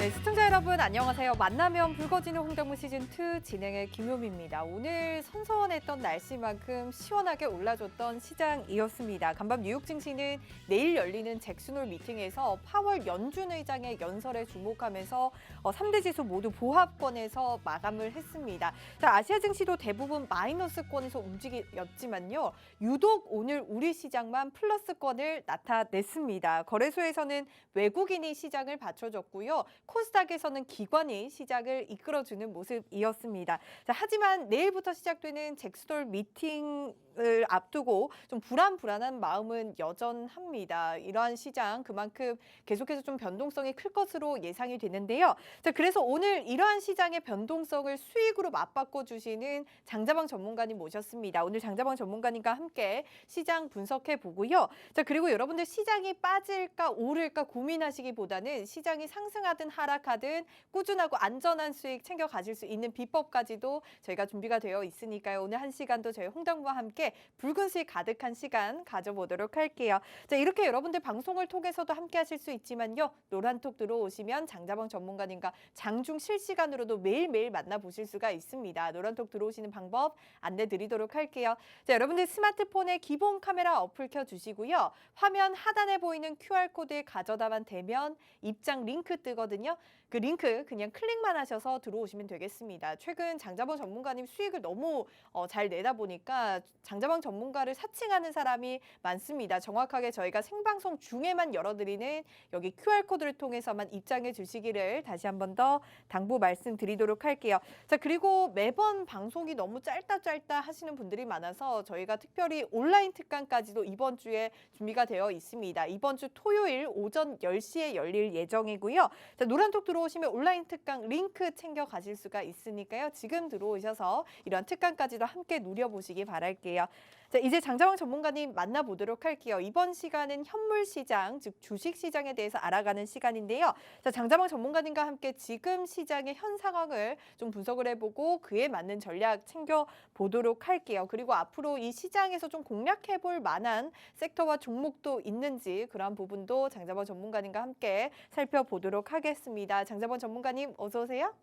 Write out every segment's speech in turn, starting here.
네, 시청자 여러분 안녕하세요. 만나면 붉어지는 홍당무 시즌2 진행의 김효미입니다. 오늘 선선했던 날씨만큼 시원하게 올라줬던 시장이었습니다. 간밤 뉴욕 증시는 내일 열리는 잭슨홀 미팅에서 파월 연준 의장의 연설에 주목하면서 3대 지수 모두 보합권에서 마감을 했습니다. 자, 아시아 증시도 대부분 마이너스권에서 움직였지만요. 유독 오늘 우리 시장만 플러스권을 나타냈습니다. 거래소에서는 외국인이 시장을 받쳐줬고요. 코스닥에서는 기관이 시장을 이끌어주는 모습이었습니다. 자, 하지만 내일부터 시작되는 잭스홀 미팅을 앞두고 좀 불안한 마음은 여전합니다. 이러한 시장 그만큼 계속해서 좀 변동성이 클 것으로 예상이 되는데요. 자, 그래서 오늘 이러한 시장의 변동성을 수익으로 맞바꿔 주시는 장자방 전문가님 모셨습니다. 오늘 장자방 전문가님과 함께 시장 분석해 보고요. 자, 그리고 여러분들 시장이 빠질까 오를까 고민하시기보다는 시장이 상승하든 하락하든 꾸준하고 안전한 수익 챙겨 가질 수 있는 비법까지도 저희가 준비가 되어 있으니까요. 오늘 한 시간도 저희 홍당무와 함께 붉은 수익 가득한 시간 가져보도록 할게요. 자, 이렇게 여러분들 방송을 통해서도 함께 하실 수 있지만요. 노란톡 들어오시면 장자방 전문가님과 장중 실시간으로도 매일매일 만나보실 수가 있습니다. 노란톡 들어오시는 방법 안내 드리도록 할게요. 자, 여러분들 스마트폰에 기본 카메라 어플 켜주시고요. 화면 하단에 보이는 QR코드에 가져다만 대면 입장 링크 뜨거든요. 그 링크 그냥 클릭만 하셔서 들어오시면 되겠습니다. 최근 장자방 전문가님 수익을 너무 잘 내다 보니까 장자방 전문가를 사칭하는 사람이 많습니다. 정확하게 저희가 생방송 중에만 열어드리는 여기 QR코드를 통해서만 입장해 주시기를 다시 한 번 더 당부 말씀드리도록 할게요. 자, 그리고 매번 방송이 너무 짧다 하시는 분들이 많아서 저희가 특별히 온라인 특강까지도 이번 주에 준비가 되어 있습니다. 이번 주 토요일 오전 10시에 열릴 예정이고요. 자, 노란톡 들어오시면 온라인 특강 링크 챙겨 가실 수가 있으니까요. 지금 들어오셔서 이런 특강까지도 함께 누려보시기 바랄게요. 자, 이제 장자방 전문가님 만나보도록 할게요. 이번 시간은 현물 시장, 즉 주식 시장에 대해서 알아가는 시간인데요. 자, 장자방 전문가님과 함께 지금 시장의 현 상황을 좀 분석을 해보고 그에 맞는 전략 챙겨보도록 할게요. 그리고 앞으로 이 시장에서 좀 공략해볼 만한 섹터와 종목도 있는지 그러한 부분도 장자방 전문가님과 함께 살펴보도록 하겠습니다. 장자방 전문가님 어서 오세요.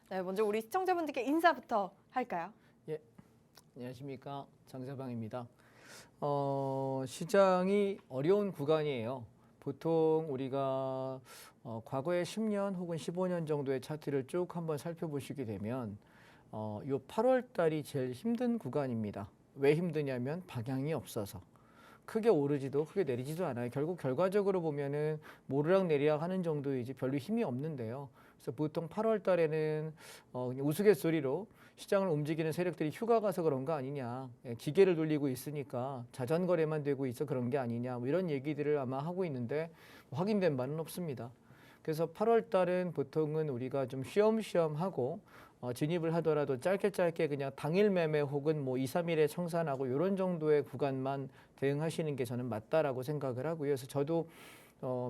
네, 먼저 우리 시청자분들께 인사부터 할까요? 예, 안녕하십니까, 장자방입니다. 시장이 어려운 구간이에요. 보통 우리가 과거의 10년 혹은 15년 정도의 차트를 쭉 한번 살펴보시게 되면 요 8월 달이 제일 힘든 구간입니다. 왜 힘드냐면 방향이 없어서. 크게 오르지도 크게 내리지도 않아요. 결국 결과적으로 보면은 모르락 내리락 하는 정도이지 별로 힘이 없는데요. 그래서 보통 8월 달에는 그냥 우스갯소리로 시장을 움직이는 세력들이 휴가 가서 그런 거 아니냐, 기계를 돌리고 있으니까 자전거래만 되고 있어 그런 게 아니냐, 뭐 이런 얘기들을 아마 하고 있는데 확인된 바는 없습니다. 그래서 8월 달은 보통은 우리가 좀 쉬엄쉬엄 하고 진입을 하더라도 짧게 그냥 당일 매매 혹은 뭐 2, 3일에 청산하고 이런 정도의 구간만 대응하시는 게 저는 맞다라고 생각을 하고요. 그래서 저도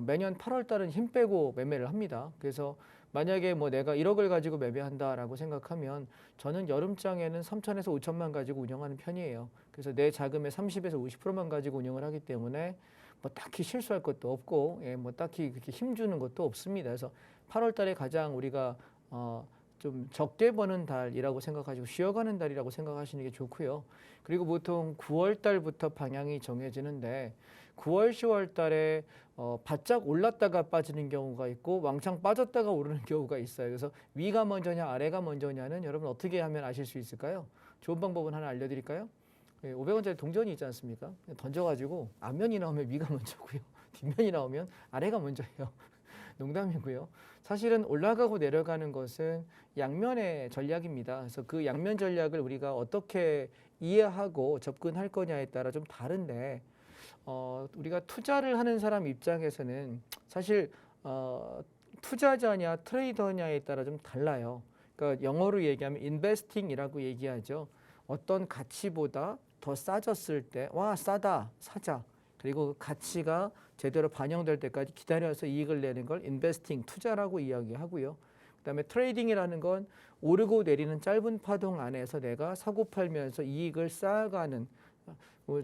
매년 8월 달은 힘 빼고 매매를 합니다. 그래서 만약에 뭐 내가 1억을 가지고 매매한다라고 생각하면 저는 여름장에는 3천에서 5천만 가지고 운영하는 편이에요. 그래서 내 자금의 30에서 50%만 가지고 운영을 하기 때문에 뭐 딱히 실수할 것도 없고, 뭐 딱히 그렇게 힘주는 것도 없습니다. 그래서 8월 달에 가장 우리가 좀 적게 버는 달이라고 생각하시고 쉬어가는 달이라고 생각하시는 게 좋고요. 그리고 보통 9월 달부터 방향이 정해지는데 9월, 10월 달에 바짝 올랐다가 빠지는 경우가 있고 왕창 빠졌다가 오르는 경우가 있어요. 그래서 위가 먼저냐 아래가 먼저냐는 여러분 어떻게 하면 아실 수 있을까요? 좋은 방법은 하나 알려드릴까요? 500원짜리 동전이 있지 않습니까? 던져가지고 앞면이 나오면 위가 먼저고요. 뒷면이 나오면 아래가 먼저예요. 농담이고요. 사실은 올라가고 내려가는 것은 양면의 전략입니다. 그래서 그 양면 전략을 우리가 어떻게 이해하고 접근할 거냐에 따라 좀 다른데 우리가 투자를 하는 사람 입장에서는 사실 투자자냐 트레이더냐에 따라 좀 달라요. 그러니까 영어로 얘기하면 investing이라고 얘기하죠. 어떤 가치보다 더 싸졌을 때 와 싸다 사자. 그리고 가치가 제대로 반영될 때까지 기다려서 이익을 내는 걸 인베스팅, 투자라고 이야기하고요. 그다음에 트레이딩이라는 건 오르고 내리는 짧은 파동 안에서 내가 사고 팔면서 이익을 쌓아가는,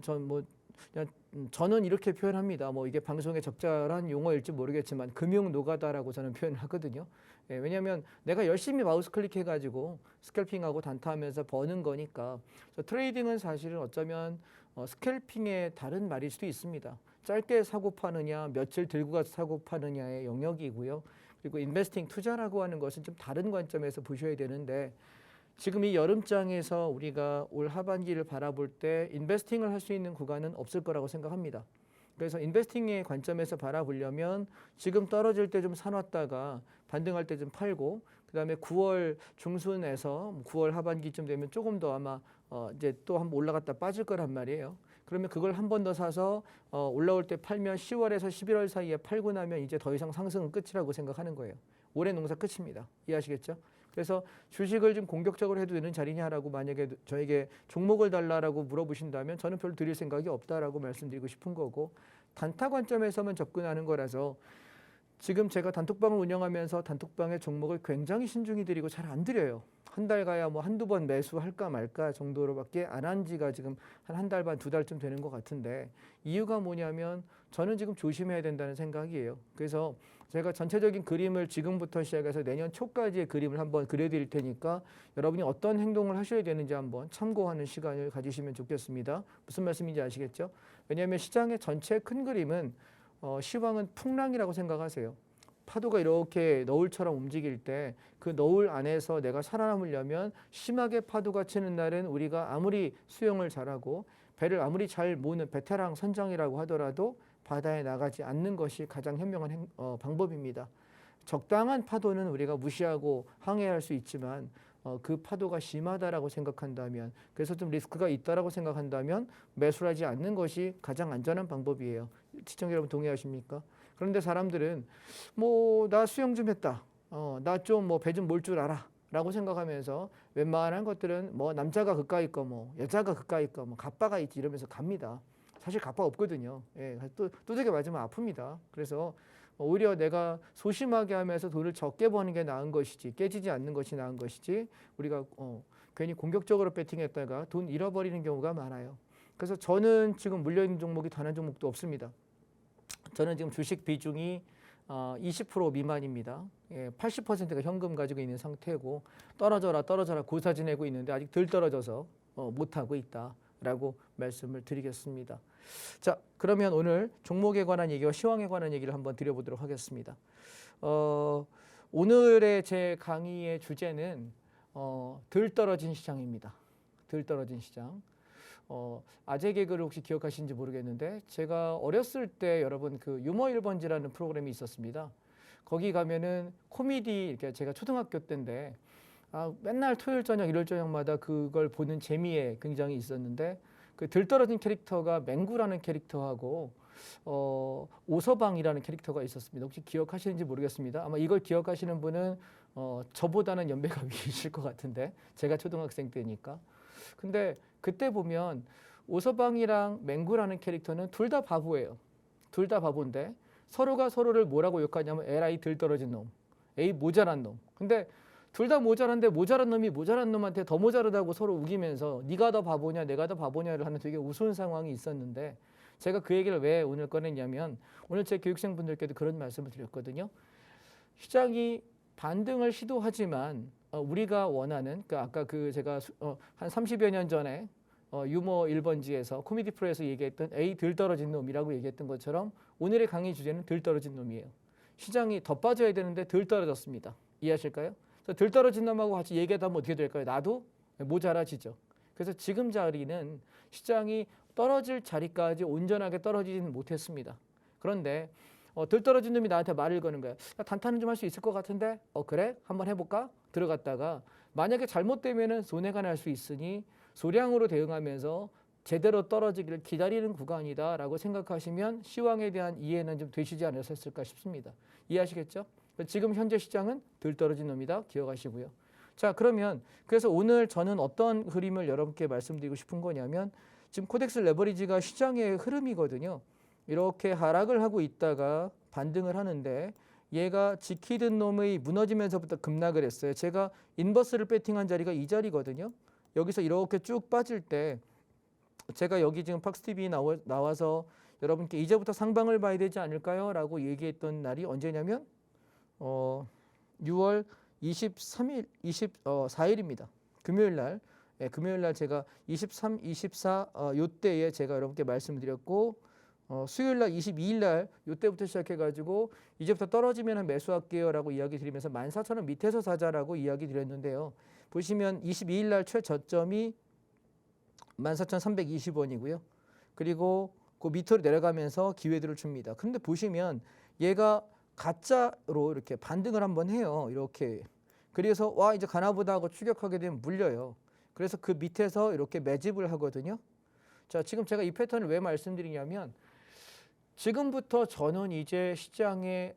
전 그냥 저는 이렇게 표현합니다. 뭐 이게 방송에 적절한 용어일지 모르겠지만 금융 노가다라고 저는 표현을 하거든요. 예, 왜냐하면 내가 열심히 마우스 클릭해가지고 스캘핑하고 단타하면서 버는 거니까. 트레이딩은 사실은 어쩌면 스캘핑의 다른 말일 수도 있습니다. 짧게 사고 파느냐, 며칠 들고 가서 사고 파느냐의 영역이고요. 그리고 인베스팅 투자라고 하는 것은 좀 다른 관점에서 보셔야 되는데, 지금 이 여름장에서 우리가 올 하반기를 바라볼 때 인베스팅을 할 수 있는 구간은 없을 거라고 생각합니다. 그래서 인베스팅의 관점에서 바라보려면 지금 떨어질 때 좀 사놨다가 반등할 때 좀 팔고, 그다음에 9월 중순에서 9월 하반기쯤 되면 조금 더 아마 이제 또 한번 올라갔다 빠질 거란 말이에요. 그러면 그걸 한 번 더 사서 올라올 때 팔면 10월에서 11월 사이에 팔고 나면 이제 더 이상 상승은 끝이라고 생각하는 거예요. 올해 농사 끝입니다. 이해하시겠죠? 그래서 주식을 좀 공격적으로 해도 되는 자리냐라고 만약에 저에게 종목을 달라라고 물어보신다면 저는 별로 드릴 생각이 없다라고 말씀드리고 싶은 거고, 단타 관점에서만 접근하는 거라서 지금 제가 단톡방을 운영하면서 단톡방의 종목을 굉장히 신중히 드리고 잘 안 드려요. 한 달 가야 뭐 한두 번 매수할까 말까 정도로밖에 안 한 지가 지금 한 달 반, 두 달쯤 되는 것 같은데, 이유가 뭐냐면 저는 지금 조심해야 된다는 생각이에요. 그래서 제가 전체적인 그림을 지금부터 시작해서 내년 초까지의 그림을 한번 그려드릴 테니까 여러분이 어떤 행동을 하셔야 되는지 한번 참고하는 시간을 가지시면 좋겠습니다. 무슨 말씀인지 아시겠죠? 왜냐하면 시장의 전체 큰 그림은 시황은 풍랑이라고 생각하세요. 파도가 이렇게 너울처럼 움직일 때 그 너울 안에서 내가 살아남으려면 심하게 파도가 치는 날은 우리가 아무리 수영을 잘하고 배를 아무리 잘 모는 베테랑 선장이라고 하더라도 바다에 나가지 않는 것이 가장 현명한 방법입니다. 적당한 파도는 우리가 무시하고 항해할 수 있지만 그 파도가 심하다라고 생각한다면, 그래서 좀 리스크가 있다라고 생각한다면 매수를 하지 않는 것이 가장 안전한 방법이에요. 시청자 여러분 동의하십니까? 그런데 사람들은 뭐 나 수영 좀 했다, 나 좀 뭐 배 좀 몰 줄 알아 라고 생각하면서 웬만한 것들은 뭐 남자가 그까이 거 뭐 여자가 그까이 거 뭐 갑바가 있지 이러면서 갑니다. 사실 갑바 없거든요. 예, 또 두들겨 맞으면 아픕니다. 그래서 오히려 내가 소심하게 하면서 돈을 적게 버는 게 나은 것이지, 깨지지 않는 것이 나은 것이지, 우리가 괜히 공격적으로 배팅했다가 돈 잃어버리는 경우가 많아요. 그래서 저는 지금 물려있는 종목이 단 한 종목도 없습니다. 저는 지금 주식 비중이 20% 미만입니다. 예, 80%가 현금 가지고 있는 상태고, 떨어져라 고사 지내고 있는데 아직 덜 떨어져서 못하고 있다라고 말씀을 드리겠습니다. 자, 그러면 오늘 종목에 관한 얘기와 시황에 관한 얘기를 한번 드려보도록 하겠습니다. 오늘의 제 강의의 주제는 덜 떨어진 시장입니다. 덜 떨어진 시장. 아재 개그를 혹시 기억하시는지 모르겠는데, 제가 어렸을 때 여러분 그 유머 1번지라는 프로그램이 있었습니다. 거기 가면은 코미디, 이렇게 제가 초등학교 때인데 맨날 토요일 저녁 일요일 저녁마다 그걸 보는 재미에 굉장히 있었는데, 그 덜 떨어진 캐릭터가 맹구라는 캐릭터하고 오서방이라는 캐릭터가 있었습니다. 혹시 기억하시는지 모르겠습니다. 아마 이걸 기억하시는 분은 저보다는 연배가 위이실 것 같은데, 제가 초등학생 때니까. 근데 그때 보면 오서방이랑 맹구라는 캐릭터는 둘 다 바보예요. 둘 다 바보인데 서로가 서로를 뭐라고 욕하냐면 에라이 덜 떨어진 놈, 에이 모자란 놈. 근데 둘 다 모자란데 모자란 놈이 모자란 놈한테 더 모자르다고 서로 우기면서 네가 더 바보냐 내가 더 바보냐를 하는 되게 우스운 상황이 있었는데, 제가 그 얘기를 왜 오늘 꺼냈냐면, 오늘 제 교육생분들께도 그런 말씀을 드렸거든요. 시장이 반등을 시도하지만 우리가 원하는, 아까 그 제가 한 30여 년 전에 유머 1번지에서 코미디 프로에서 얘기했던 에이 덜 떨어진 놈이라고 얘기했던 것처럼 오늘의 강의 주제는 덜 떨어진 놈이에요. 시장이 더 빠져야 되는데 덜 떨어졌습니다. 이해하실까요? 덜 떨어진 놈하고 같이 얘기하다 보면 어떻게 될까요? 나도 모자라지죠. 그래서 지금 자리는 시장이 떨어질 자리까지 온전하게 떨어지지는 못했습니다. 그런데 덜 떨어진 놈이 나한테 말을 거는 거야. 단타는 좀 할 수 있을 것 같은데 그래? 한번 해볼까? 들어갔다가 만약에 잘못되면 손해가 날 수 있으니 소량으로 대응하면서 제대로 떨어지기를 기다리는 구간이다라고 생각하시면 시황에 대한 이해는 좀 되시지 않으셨을까 싶습니다. 이해하시겠죠? 지금 현재 시장은 덜 떨어진 놈이다. 기억하시고요. 자, 그러면 그래서 오늘 저는 어떤 그림을 여러분께 말씀드리고 싶은 거냐면, 지금 코덱스 레버리지가 시장의 흐름이거든요. 이렇게 하락을 하고 있다가 반등을 하는데, 얘가 지키던 놈의 무너지면서부터 급락을 했어요. 제가 인버스를 배팅한 자리가 이 자리거든요. 여기서 이렇게 쭉 빠질 때 제가 여기 지금 팍스TV 나와서 여러분께 이제부터 상방을 봐야 되지 않을까요? 라고 얘기했던 날이 언제냐면 6월 23일, 24일입니다. 금요일 날. 예, 금요일 날 제가 23, 24 요때에 제가 여러분께 말씀드렸고 수요일 날 22일 날 요때부터 시작해 가지고 이제부터 떨어지면 매수할게요라고 이야기 드리면서 14,000원 밑에서 사자라고 이야기 드렸는데요. 보시면 22일 날 최저점이 14,320원이고요. 그리고 그 밑으로 내려가면서 기회들을 줍니다. 근데 보시면 얘가 가짜로 이렇게 반등을 한번 해요. 이렇게. 그래서 와 이제 가나보다 하고 추격하게 되면 물려요. 그래서 그 밑에서 이렇게 매집을 하거든요. 자, 지금 제가 이 패턴을 왜 말씀드리냐면 지금부터 저는 이제 시장의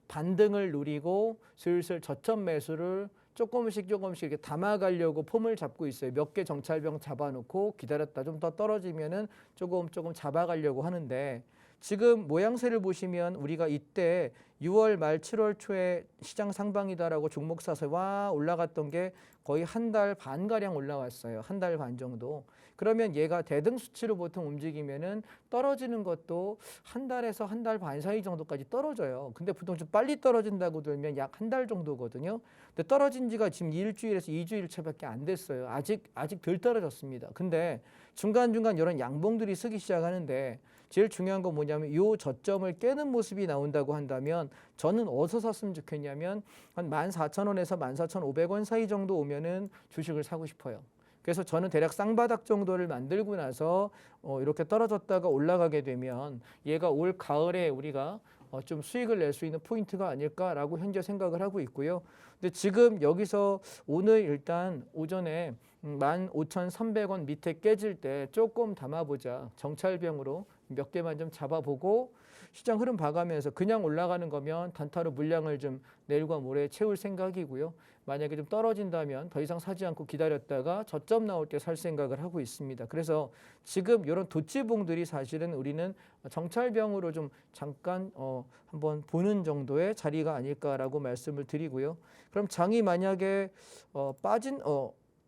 반등을 누리고 슬슬 저점 매수를 조금씩 이렇게 담아가려고 폼을 잡고 있어요. 몇 개 정찰병 잡아놓고 기다렸다 좀 더 떨어지면은 조금 잡아가려고 하는데 지금 모양새를 보시면 우리가 이때 6월 말 7월 초에 시장 상방이다라고 종목 사서 와 올라갔던 게 거의 한 달 반가량 올라왔어요. 한 달 반 정도. 그러면 얘가 대등 수치로 보통 움직이면은 떨어지는 것도 한 달에서 한 달 반 사이 정도까지 떨어져요. 근데 보통 좀 빨리 떨어진다고 들면 약 한 달 정도거든요. 근데 떨어진 지가 지금 일주일에서 2주일 차밖에 안 됐어요. 아직 덜 떨어졌습니다. 근데 중간중간 이런 양봉들이 쓰기 시작하는데 제일 중요한 건 뭐냐면 이 저점을 깨는 모습이 나온다고 한다면 저는 어디서 샀으면 좋겠냐면 한 14,000원에서 14,500원 사이 정도 오면은 주식을 사고 싶어요. 그래서 저는 대략 쌍바닥 정도를 만들고 나서 이렇게 떨어졌다가 올라가게 되면 얘가 올 가을에 우리가 좀 수익을 낼 수 있는 포인트가 아닐까라고 현재 생각을 하고 있고요. 근데 지금 여기서 오늘 일단 오전에 15,300원 밑에 깨질 때 조금 담아보자. 정찰병으로 몇 개만 좀 잡아보고 시장 흐름 봐가면서 그냥 올라가는 거면 단타로 물량을 좀 내일과 모레 채울 생각이고요. 만약에 좀 떨어진다면 더 이상 사지 않고 기다렸다가 저점 나올 때 살 생각을 하고 있습니다. 그래서 지금 이런 도치봉들이 사실은 우리는 정찰병으로 좀 잠깐 한번 보는 정도의 자리가 아닐까라고 말씀을 드리고요. 그럼 장이 만약에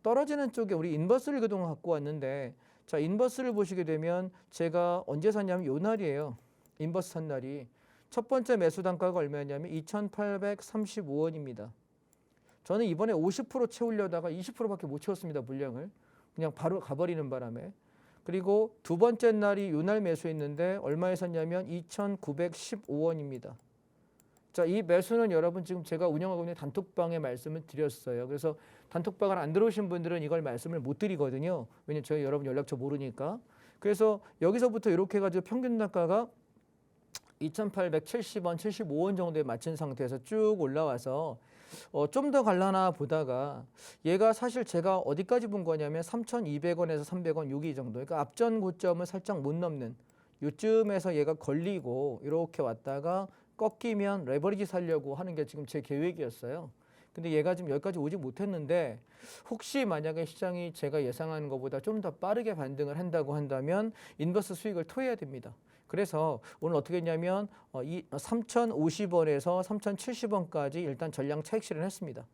떨어지는 쪽에 우리 인버스를 그동안 갖고 왔는데 자 인버스를 보시게 되면 제가 언제 샀냐면 요 날이에요. 인버스 산 날이 첫 번째 매수 단가가 얼마였냐면 2,835원입니다. 저는 이번에 50% 채우려다가 20%밖에 못 채웠습니다. 물량을. 그냥 바로 가버리는 바람에. 그리고 두 번째 날이 요 날 매수했는데 얼마에 샀냐면 2,915원입니다. 자, 이 매수는 여러분 지금 제가 운영하고 있는 단톡방에 말씀을 드렸어요. 그래서 단톡방을 안 들어오신 분들은 이걸 말씀을 못 드리거든요. 왜냐면 저희 여러분 연락처 모르니까. 그래서 여기서부터 이렇게 해가지고 평균 단가가 2,870원, 75원 정도에 맞춘 상태에서 쭉 올라와서 좀 더 갈라나 보다가 얘가 사실 제가 어디까지 본 거냐면 3,200원에서 300원 여기 정도. 그러니까 앞전 고점을 살짝 못 넘는 요쯤에서 얘가 걸리고 이렇게 왔다가 꺾이면 레버리지 살려고 하는 게 지금 제 계획이었어요. 근데 얘가 지금 여기까지 오지 못했는데 혹시 만약에 시장이 제가 예상하는 것보다 좀 더 빠르게 반등을 한다고 한다면 인버스 수익을 토해야 됩니다. 그래서 오늘 어떻게 했냐면 3,050원에서 3,070원까지 일단 전량 차익 실현했습니다.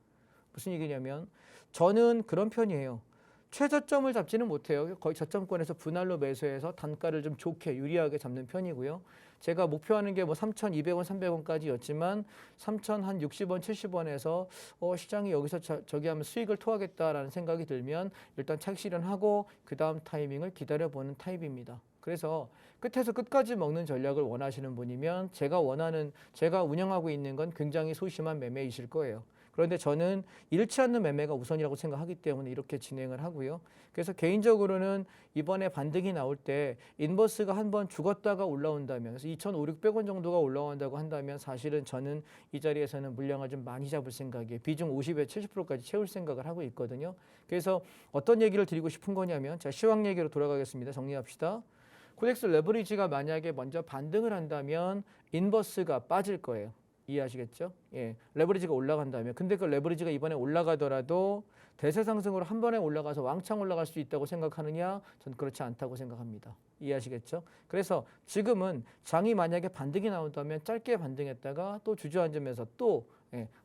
무슨 얘기냐면 저는 그런 편이에요. 최저점을 잡지는 못해요. 거의 저점권에서 분할로 매수해서 단가를 좀 좋게 유리하게 잡는 편이고요. 제가 목표하는 게 뭐 3,200원, 300원까지였지만 3,060원, 70원에서 시장이 여기서 저기 하면 수익을 토하겠다라는 생각이 들면 일단 차익 실현하고 그 다음 타이밍을 기다려보는 타입입니다. 그래서 끝에서 끝까지 먹는 전략을 원하시는 분이면 제가 운영하고 있는 건 굉장히 소심한 매매이실 거예요. 그런데 저는 잃지 않는 매매가 우선이라고 생각하기 때문에 이렇게 진행을 하고요. 그래서 개인적으로는 이번에 반등이 나올 때 인버스가 한번 죽었다가 올라온다면 그래서 2,500~600원 정도가 올라온다고 한다면 사실은 저는 이 자리에서는 물량을 좀 많이 잡을 생각이에요. 비중 50에 70%까지 채울 생각을 하고 있거든요. 그래서 어떤 얘기를 드리고 싶은 거냐면 자 시황 얘기로 돌아가겠습니다. 정리합시다. 코덱스 레버리지가 만약에 먼저 반등을 한다면 인버스가 빠질 거예요. 이해하시겠죠? 예, 레버리지가 올라간다면. 근데 그 레버리지가 이번에 올라가더라도 대세 상승으로 한 번에 올라가서 왕창 올라갈 수 있다고 생각하느냐? 저는 그렇지 않다고 생각합니다. 이해하시겠죠? 그래서 지금은 장이 만약에 반등이 나온다면 짧게 반등했다가 또 주저앉으면서 또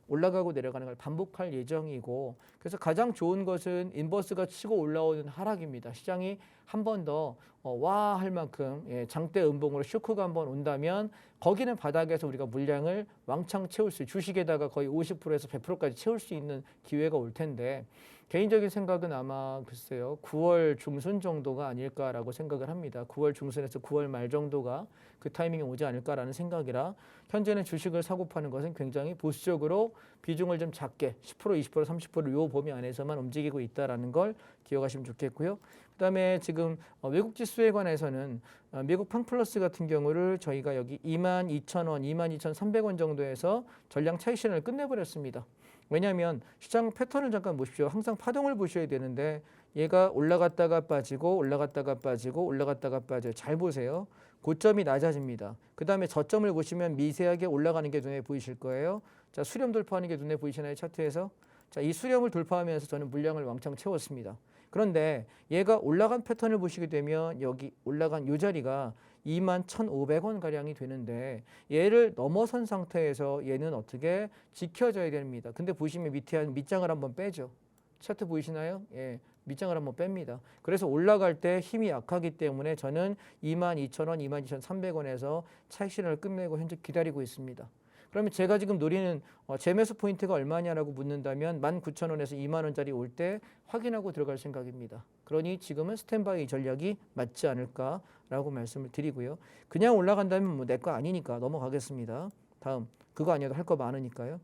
올라가고 내려가는 걸 반복할 예정이고 그래서 가장 좋은 것은 인버스가 치고 올라오는 하락입니다. 시장이 한 번 더 와 할 만큼 장대 음봉으로 쇼크가 한번 온다면 거기는 바닥에서 우리가 물량을 왕창 채울 수 주식에다가 거의 50%에서 100%까지 채울 수 있는 기회가 올 텐데 개인적인 생각은 아마 글쎄요 9월 중순 정도가 아닐까라고 생각을 합니다. 9월 중순에서 9월 말 정도가 그 타이밍이 오지 않을까라는 생각이라 현재는 주식을 사고 파는 것은 굉장히 보수적으로 비중을 좀 작게 10%, 20%, 30% 요 범위 안에서만 움직이고 있다라는 걸 기억하시면 좋겠고요. 그다음에 지금 외국 지수에 관해서는 미국 팡플러스 같은 경우를 저희가 여기 22,000원, 22,300원 정도에서 전량 차익 실현을 끝내버렸습니다. 왜냐하면 시장 패턴을 잠깐 보십시오. 항상 파동을 보셔야 되는데 얘가 올라갔다가 빠지고 올라갔다가 빠지고 올라갔다가 빠져요. 잘 보세요. 고점이 낮아집니다. 그 다음에 저점을 보시면 미세하게 올라가는 게 눈에 보이실 거예요. 자, 수렴 돌파하는 게 눈에 보이시나요? 차트에서. 자, 이 수렴을 돌파하면서 저는 물량을 왕창 채웠습니다. 그런데 얘가 올라간 패턴을 보시게 되면 여기 올라간 이 자리가 21,500원 가량이 되는데 얘를 넘어선 상태에서 얘는 어떻게 지켜져야 됩니다. 근데 보시면 밑에 한 밑장을 한번 빼죠. 차트 보이시나요? 예, 밑장을 한번 뺍니다. 그래서 올라갈 때 힘이 약하기 때문에 저는 22,000원, 22,300원에서 차익 실현을 끝내고 현재 기다리고 있습니다. 그러면 제가 지금 노리는 재매수 포인트가 얼마냐라고 묻는다면 19,000원에서 2만 원짜리 올 때 확인하고 들어갈 생각입니다. 그러니 지금은 스탠바이 전략이 맞지 않을까라고 말씀을 드리고요. 그냥 올라간다면 뭐 내 거 아니니까 넘어가겠습니다. 다음 그거 아니어도 할 거 많으니까요.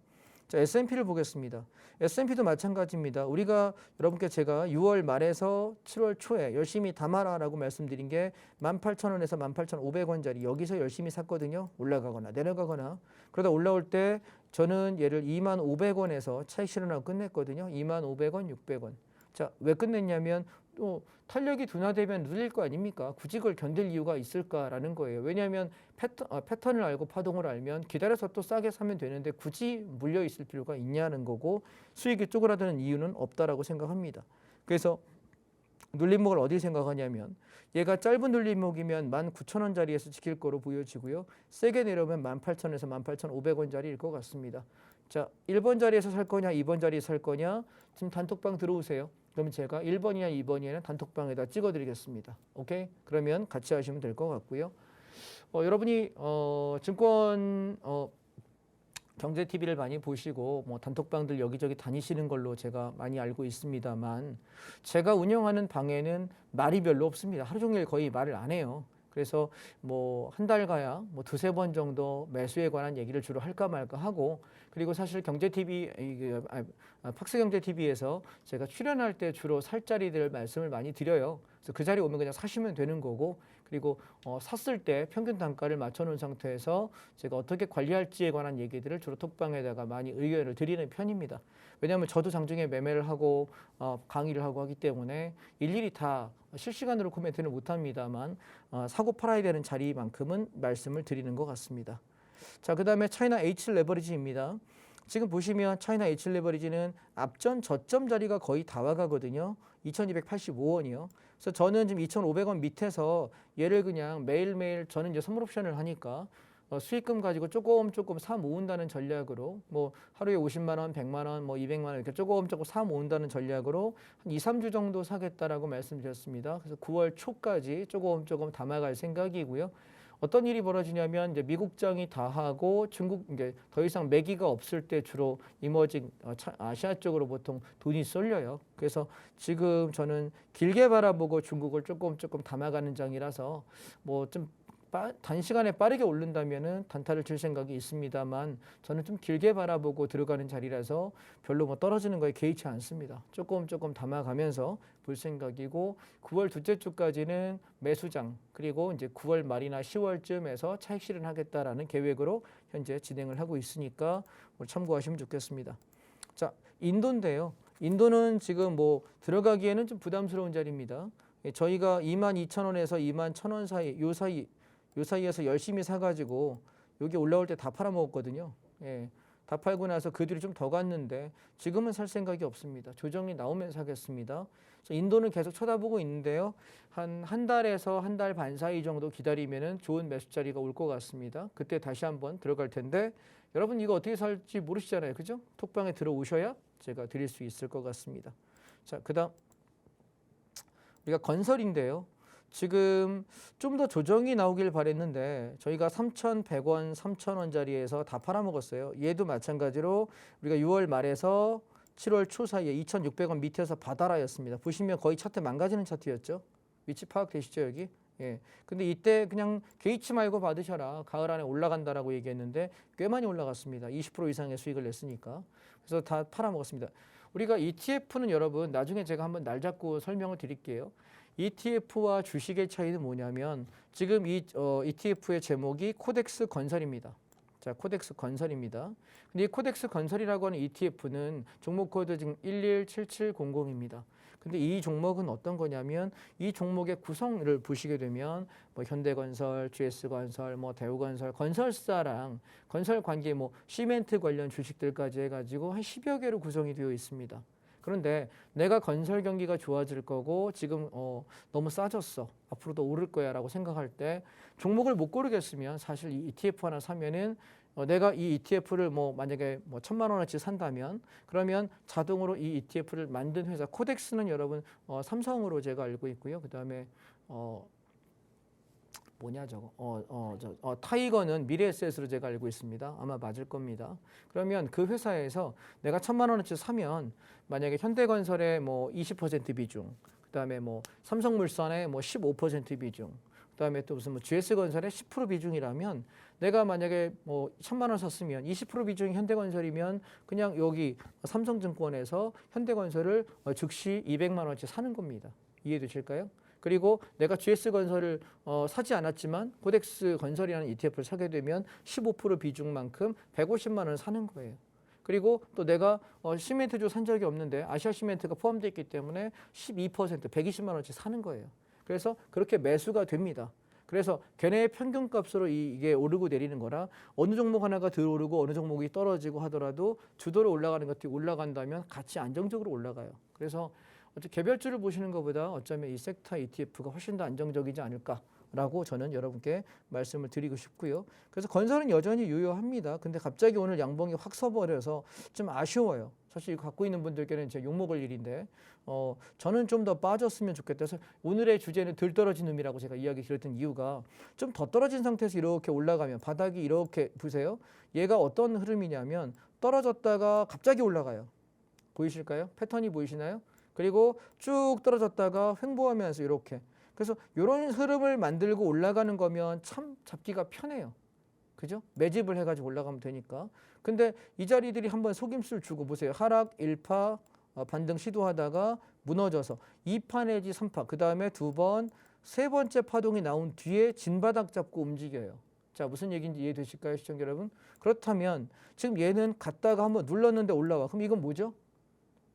자, S&P를 보겠습니다. S&P도 마찬가지입니다. 우리가 여러분께 제가 6월 말에서 7월 초에 열심히 담아라라고 말씀드린 게 18,000원에서 18,500원짜리 여기서 열심히 샀거든요. 올라가거나 내려가거나. 그러다 올라올 때 저는 얘를 25,500원에서 차익 실현하고 끝냈거든요. 25,500원, 600원. 자, 왜 끝냈냐면 또 탄력이 둔화되면 눌릴 거 아닙니까? 굳이 그걸 견딜 이유가 있을까라는 거예요. 왜냐하면 패턴을 알고 파동을 알면 기다려서 또 싸게 사면 되는데 굳이 물려 있을 필요가 있냐는 거고 수익이 쪼그라드는 이유는 없다라고 생각합니다. 그래서 눌림목을 어디 생각하냐면 얘가 짧은 눌림목이면 19,000원짜리에서 지킬 거로 보여지고요. 세게 내려오면 18,000원에서 18,500원짜리일 것 같습니다. 자, 1번 자리에서 살 거냐 2번 자리에서 살 거냐 지금 단톡방 들어오세요. 그러면 제가 1번이냐 2번이냐는 단톡방에다 찍어드리겠습니다. 오케이? 그러면 같이 하시면 될 것 같고요. 여러분이 증권 경제TV를 많이 보시고 뭐 단톡방들 여기저기 다니시는 걸로 제가 많이 알고 있습니다만 제가 운영하는 방에는 말이 별로 없습니다. 하루 종일 거의 말을 안 해요. 그래서 뭐 한 달 가야 뭐 두세 번 정도 매수에 관한 얘기를 주로 할까 말까 하고 그리고 사실 팍스경제TV에서 제가 출연할 때 주로 살 자리들 말씀을 많이 드려요. 그래서 그 자리에 오면 그냥 사시면 되는 거고 그리고 샀을 때 평균 단가를 맞춰놓은 상태에서 제가 어떻게 관리할지에 관한 얘기들을 주로 톡방에다가 많이 의견을 드리는 편입니다. 왜냐하면 저도 장중에 매매를 하고 강의를 하고 하기 때문에 일일이 다 실시간으로 코멘트는 못합니다만 사고 팔아야 되는 자리만큼은 말씀을 드리는 것 같습니다. 자, 그 다음에 차이나 H 레버리지입니다. 지금 보시면 차이나 H 레버리지는 앞전 저점 자리가 거의 다 와가거든요. 2285원이요. 그래서 저는 지금 2,500원 밑에서 얘를 그냥 매일매일 저는 이제 선물 옵션을 하니까 수익금 가지고 조금 사 모은다는 전략으로 뭐 하루에 50만 원, 100만 원, 뭐 200만 원 이렇게 조금 사 모은다는 전략으로 한 2, 3주 정도 사겠다라고 말씀드렸습니다. 그래서 9월 초까지 조금 담아갈 생각이고요. 어떤 일이 벌어지냐면 이제 미국장이 다 하고 중국 이제 더 이상 매기가 없을 때 주로 이머징 아시아 쪽으로 보통 돈이 쏠려요. 그래서 지금 저는 길게 바라보고 중국을 조금 담아가는 장이라서 뭐 좀 단시간에 빠르게 오른다면은 단타를 칠 생각이 있습니다만 저는 좀 길게 바라보고 들어가는 자리라서 별로 뭐 떨어지는 거에 개의치 않습니다. 조금 담아가면서 볼 생각이고 9월 둘째 주까지는 매수장 그리고 이제 9월 말이나 10월쯤에서 차익 실현하겠다라는 계획으로 현재 진행을 하고 있으니까 참고하시면 좋겠습니다. 자, 인도인데요. 인도는 지금 뭐 들어가기에는 좀 부담스러운 자리입니다. 저희가 22,000원에서 21,000원 사이 요 사이에서 열심히 사가지고 여기 올라올 때 다 팔아먹었거든요. 예, 다 팔고 나서 그 뒤로 좀 더 갔는데 지금은 살 생각이 없습니다. 조정이 나오면 사겠습니다. 인도는 계속 쳐다보고 있는데요. 한 달에서 한 달 반 사이 정도 기다리면은 좋은 매수 자리가 올 것 같습니다. 그때 다시 한번 들어갈 텐데 여러분 이거 어떻게 살지 모르시잖아요. 그죠? 톡방에 들어오셔야 제가 드릴 수 있을 것 같습니다. 자, 그다음 우리가 건설인데요. 지금 좀 더 조정이 나오길 바랬는데 저희가 3,100원, 3,000원짜리에서 다 팔아먹었어요. 얘도 마찬가지로 우리가 6월 말에서 7월 초 사이에 2,600원 밑에서 바다라였습니다. 보시면 거의 차트 망가지는 차트였죠. 위치 파악되시죠 여기? 예. 근데 이때 그냥 개의치 말고 받으셔라. 가을 안에 올라간다라고 얘기했는데 꽤 많이 올라갔습니다. 20% 이상의 수익을 냈으니까. 그래서 다 팔아먹었습니다. 우리가 ETF는 여러분 나중에 제가 한번 날 잡고 설명을 드릴게요. ETF와 주식의 차이는 뭐냐면 지금 이 ETF의 제목이 코덱스 건설입니다. 자, 코덱스 건설입니다. 근데 이 코덱스 건설이라고 하는 ETF는 종목 코드 지금 117700입니다. 근데 이 종목은 어떤 거냐면 이 종목의 구성을 보시게 되면 뭐 현대건설, GS건설, 뭐 대우건설, 건설사랑 건설 관계 뭐 시멘트 관련 주식들까지 해가지고 한 10여 개로 구성이 되어 있습니다. 그런데 내가 건설 경기가 좋아질 거고 지금 너무 싸졌어. 앞으로도 오를 거야라고 생각할 때 종목을 못 고르겠으면 사실 이 ETF 하나 사면은 내가 이 ETF를 뭐 만약에 뭐 1,000만 원어치 산다면 그러면 자동으로 이 ETF를 만든 회사 코덱스는 여러분 삼성으로 제가 알고 있고요. 그다음에 뭐냐 저거 타이거는 미래에셋으로 제가 알고 있습니다. 아마 맞을 겁니다. 그러면 그 회사에서 내가 1,000만 원어치 사면 만약에 현대건설의 뭐 20% 비중, 그다음에 뭐 삼성물산의 뭐 15% 비중, 그다음에 또 무슨 뭐 GS건설의 10% 비중이라면 내가 만약에 뭐 1,000만 원 샀으면 20% 비중이 현대건설이면 그냥 여기 삼성증권에서 현대건설을 즉시 200만 원어치 사는 겁니다. 이해되실까요? 그리고 내가 GS건설을 사지 않았지만 코덱스 건설이라는 ETF를 사게 되면 15% 비중만큼 150만 원을 사는 거예요. 그리고 또 내가 시멘트주 산 적이 없는데 아시아시멘트가 포함되어 있기 때문에 12% 120만 원치 사는 거예요. 그래서 그렇게 매수가 됩니다. 그래서 걔네의 평균값으로 이게 오르고 내리는 거라 어느 종목 하나가 덜 오르고 어느 종목이 떨어지고 하더라도 주도로 올라가는 것들이 올라간다면 같이 안정적으로 올라가요. 그래서 개별주를 보시는 것보다 어쩌면 이 섹터 ETF가 훨씬 더 안정적이지 않을까라고 저는 여러분께 말씀을 드리고 싶고요. 그래서 건설은 여전히 유효합니다. 근데 갑자기 오늘 양봉이 확 서버려서 좀 아쉬워요. 사실 이거 갖고 있는 분들께는 제 욕먹을 일인데 저는 좀 더 빠졌으면 좋겠다. 그래서 오늘의 주제는 덜 떨어진 의미라고 제가 이야기 드렸던 이유가 좀 더 떨어진 상태에서 이렇게 올라가면 바닥이 이렇게 보세요. 얘가 어떤 흐름이냐면 떨어졌다가 갑자기 올라가요. 보이실까요? 패턴이 보이시나요? 그리고 쭉 떨어졌다가 횡보하면서 이렇게. 그래서 이런 흐름을 만들고 올라가는 거면 참 잡기가 편해요. 그죠? 매집을 해가지고 올라가면 되니까. 근데 이 자리들이 한번 속임수를 주고 보세요. 하락 1파 반등 시도하다가 무너져서 2파 내지 3파. 그 다음에 2번, 세 번째 파동이 나온 뒤에 진바닥 잡고 움직여요. 자, 무슨 얘기인지 이해되실까요, 시청자 여러분? 그렇다면 지금 얘는 갔다가 한번 눌렀는데 올라와. 그럼 이건 뭐죠?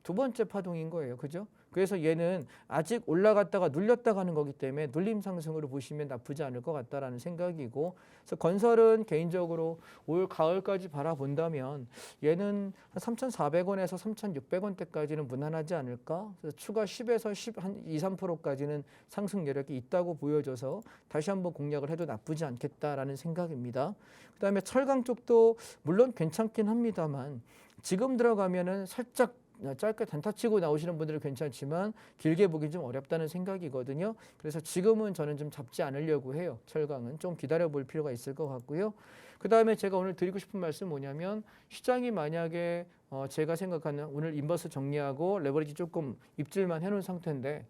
두 번째 파동인 거예요. 그죠? 그래서 얘는 아직 올라갔다가 눌렸다 가는 거기 때문에 눌림 상승으로 보시면 나쁘지 않을 것 같다라는 생각이고, 그래서 건설은 개인적으로 올 가을까지 바라본다면 얘는 한 3,400원에서 3,600원대까지는 무난하지 않을까? 그래서 추가 10에서 10, 한 2, 3%까지는 상승 여력이 있다고 보여져서 다시 한번 공략을 해도 나쁘지 않겠다라는 생각입니다. 그다음에 철강 쪽도 물론 괜찮긴 합니다만 지금 들어가면은 살짝 짧게 단타치고 나오시는 분들은 괜찮지만 길게 보기 좀 어렵다는 생각이거든요. 그래서 지금은 저는 좀 잡지 않으려고 해요. 철강은 좀 기다려 볼 필요가 있을 것 같고요. 그 다음에 제가 오늘 드리고 싶은 말씀 뭐냐면 시장이 만약에 제가 생각하는 오늘 인버스 정리하고 레버리지 조금 입질만 해놓은 상태인데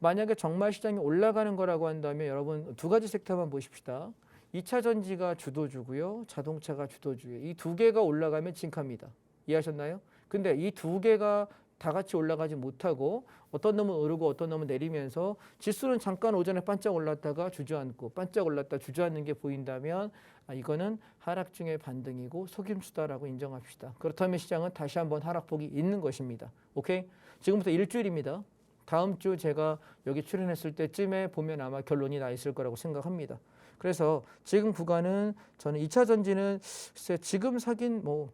만약에 정말 시장이 올라가는 거라고 한다면 여러분 두 가지 섹터만 보십시다. 2차 전지가 주도주고요. 자동차가 주도주예요. 이 두 개가 올라가면 징크합니다. 이해하셨나요? 근데 이 두 개가 다 같이 올라가지 못하고 어떤 놈은 오르고 어떤 놈은 내리면서 지수는 잠깐 오전에 반짝 올랐다가 주저앉고 반짝 올랐다 주저앉는 게 보인다면 이거는 하락 중의 반등이고 속임수다라고 인정합시다. 그렇다면 시장은 다시 한번 하락폭이 있는 것입니다. 오케이? 지금부터 일주일입니다. 다음 주 제가 여기 출연했을 때쯤에 보면 아마 결론이 나 있을 거라고 생각합니다. 그래서 지금 구간은 저는 2차 전지는 지금 사긴 뭐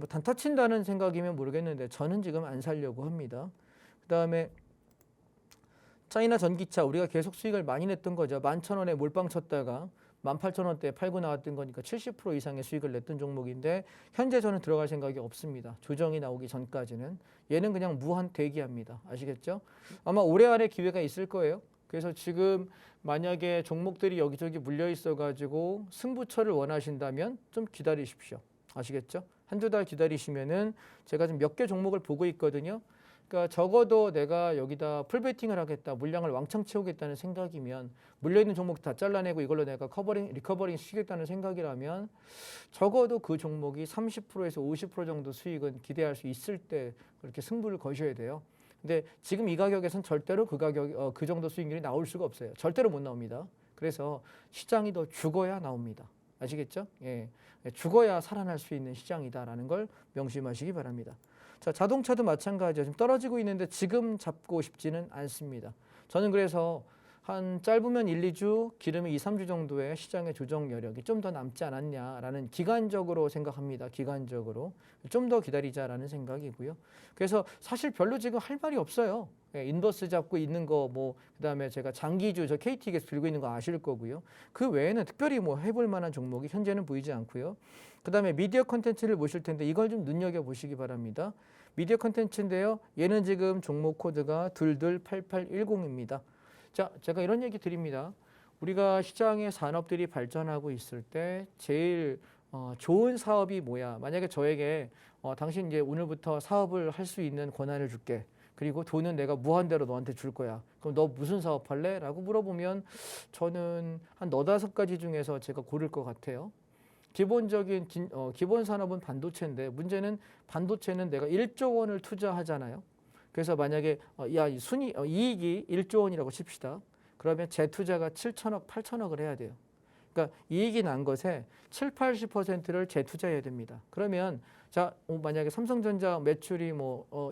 단타 친다는 생각이면 모르겠는데 저는 지금 안 살려고 합니다. 그다음에 차이나 전기차 우리가 계속 수익을 많이 냈던 거죠. 11,000원에 몰빵 쳤다가 18,000원대에 팔고 나왔던 거니까 70% 이상의 수익을 냈던 종목인데 현재 저는 들어갈 생각이 없습니다. 조정이 나오기 전까지는. 얘는 그냥 무한 대기합니다. 아시겠죠? 아마 올해 안에 기회가 있을 거예요. 그래서 지금 만약에 종목들이 여기저기 물려 있어가지고 승부처를 원하신다면 좀 기다리십시오. 아시겠죠? 한두 달 기다리시면은 제가 지금 몇 개 종목을 보고 있거든요. 그러니까 적어도 내가 여기다 풀베팅을 하겠다, 물량을 왕창 채우겠다는 생각이면 물려있는 종목 다 잘라내고 이걸로 내가 리커버링 시키겠다는 생각이라면 적어도 그 종목이 30%에서 50% 정도 수익은 기대할 수 있을 때 그렇게 승부를 거셔야 돼요. 근데 지금 이 가격에선 절대로 그 정도 수익률이 나올 수가 없어요. 절대로 못 나옵니다. 그래서 시장이 더 죽어야 나옵니다. 아시겠죠? 예. 죽어야 살아날 수 있는 시장이다라는 걸 명심하시기 바랍니다. 자, 자동차도 마찬가지예요. 지금 떨어지고 있는데 지금 잡고 싶지는 않습니다. 저는 그래서 한 짧으면 1, 2주, 길으면 2, 3주 정도의 시장의 조정 여력이 좀 더 남지 않았냐라는 기간적으로 생각합니다. 기간적으로. 좀 더 기다리자라는 생각이고요. 그래서 사실 별로 지금 할 말이 없어요. 예, 인버스 잡고 있는 거 그다음에 제가 장기주 저 KTX 들고 있는 거 아실 거고요. 그 외에는 특별히 해볼 만한 종목이 현재는 보이지 않고요. 그다음에 미디어 컨텐츠를 보실 텐데 이걸 좀 눈여겨보시기 바랍니다. 미디어 컨텐츠인데요. 얘는 지금 종목 코드가 228810입니다. 자, 제가 이런 얘기 드립니다. 우리가 시장의 산업들이 발전하고 있을 때 제일 좋은 사업이 뭐야? 만약에 저에게 당신 이제 오늘부터 사업을 할 수 있는 권한을 줄게. 그리고 돈은 내가 무한대로 너한테 줄 거야. 그럼 너 무슨 사업 할래? 라고 물어보면 저는 한 4-5가지 중에서 제가 고를 것 같아요. 기본적인 기본 산업은 반도체인데 문제는 반도체는 내가 1조 원을 투자하잖아요. 그래서 만약에 이익이 1조 원이라고 칩시다. 그러면 재투자가 7천억, 8천억을 해야 돼요. 그러니까 이익이 난 것에 70-80%를 재투자해야 됩니다. 그러면 자, 만약에 삼성전자 매출이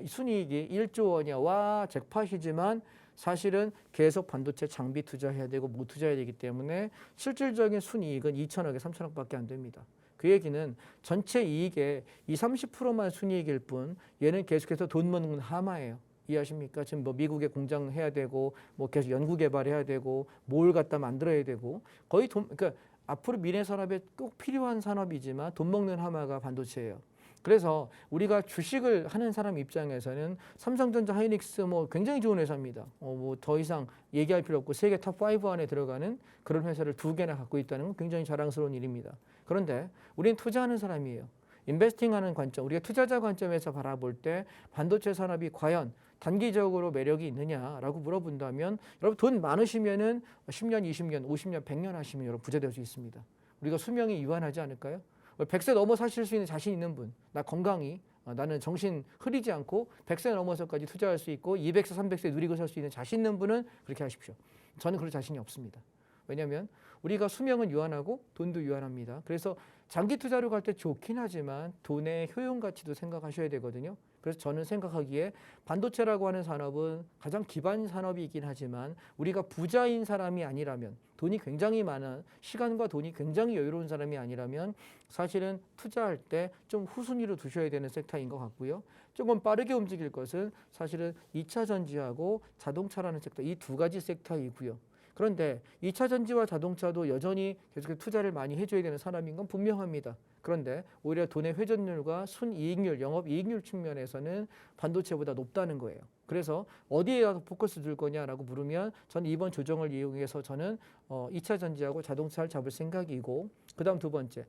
순이익이 1조 원이야. 와, 잭팟이지만 사실은 계속 반도체 장비 투자해야 되고 못 투자해야 되기 때문에 실질적인 순이익은 2천억에 3천억밖에 안 됩니다. 그 얘기는 전체 이익의 20-30%만 순이익일 뿐 얘는 계속해서 돈 먹는 하마예요. 이해하십니까? 지금 미국에 공장 해야 되고 계속 연구 개발해야 되고 뭘 갖다 만들어야 되고 거의 그러니까 앞으로 미래 산업에 꼭 필요한 산업이지만 돈 먹는 하마가 반도체예요. 그래서 우리가 주식을 하는 사람 입장에서는 삼성전자, 하이닉스 굉장히 좋은 회사입니다. 더 이상 얘기할 필요 없고 세계 탑5 안에 들어가는 그런 회사를 2개나 갖고 있다는 건 굉장히 자랑스러운 일입니다. 그런데 우리는 투자하는 사람이에요. 인베스팅하는 관점, 우리가 투자자 관점에서 바라볼 때 반도체 산업이 과연 단기적으로 매력이 있느냐라고 물어본다면 여러분 돈 많으시면은 10년, 20년, 50년, 100년 하시면 여러분 부자 될 수 있습니다. 우리가 수명이 유한하지 않을까요? 100세 넘어 사실 수 있는 자신 있는 분, 나 건강히 나는 정신 흐리지 않고 100세 넘어서까지 투자할 수 있고 200세, 300세 누리고 살 수 있는 자신 있는 분은 그렇게 하십시오. 저는 그럴 자신이 없습니다. 왜냐하면 우리가 수명은 유한하고 돈도 유한합니다. 그래서 장기 투자로 갈 때 좋긴 하지만 돈의 효용 가치도 생각하셔야 되거든요. 그래서 저는 생각하기에 반도체라고 하는 산업은 가장 기반 산업이긴 하지만 우리가 부자인 사람이 아니라면 돈이 굉장히 많은 시간과 돈이 굉장히 여유로운 사람이 아니라면 사실은 투자할 때 좀 후순위로 두셔야 되는 섹터인 것 같고요. 조금 빠르게 움직일 것은 사실은 2차 전지하고 자동차라는 섹터 이 2가지 섹터이고요. 그런데 2차 전지와 자동차도 여전히 계속 투자를 많이 해줘야 되는 산업인 건 분명합니다. 그런데 오히려 돈의 회전율과 순이익률, 영업이익률 측면에서는 반도체보다 높다는 거예요. 그래서 어디에 포커스 둘 거냐라고 물으면 저는 이번 조정을 이용해서 저는 2차 전지하고 자동차를 잡을 생각이고 그다음 두 번째.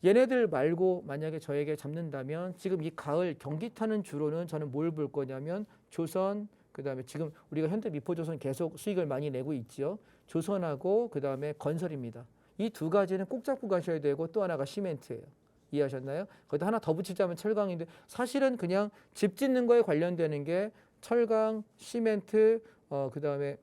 얘네들 말고 만약에 저에게 잡는다면 지금 이 가을 경기 타는 주로는 저는 뭘 볼 거냐면 조선, 그다음에 지금 우리가 현대미포조선 계속 수익을 많이 내고 있죠. 조선하고 그다음에 건설입니다. 이 2가지는 꼭 잡고 가셔야 되고 또 하나가 시멘트예요. 이해하셨나요? 거기다 하나 더 붙이자면 철강인데 사실은 그냥 집 짓는 거에 관련되는 게 철강, 시멘트, 그다음에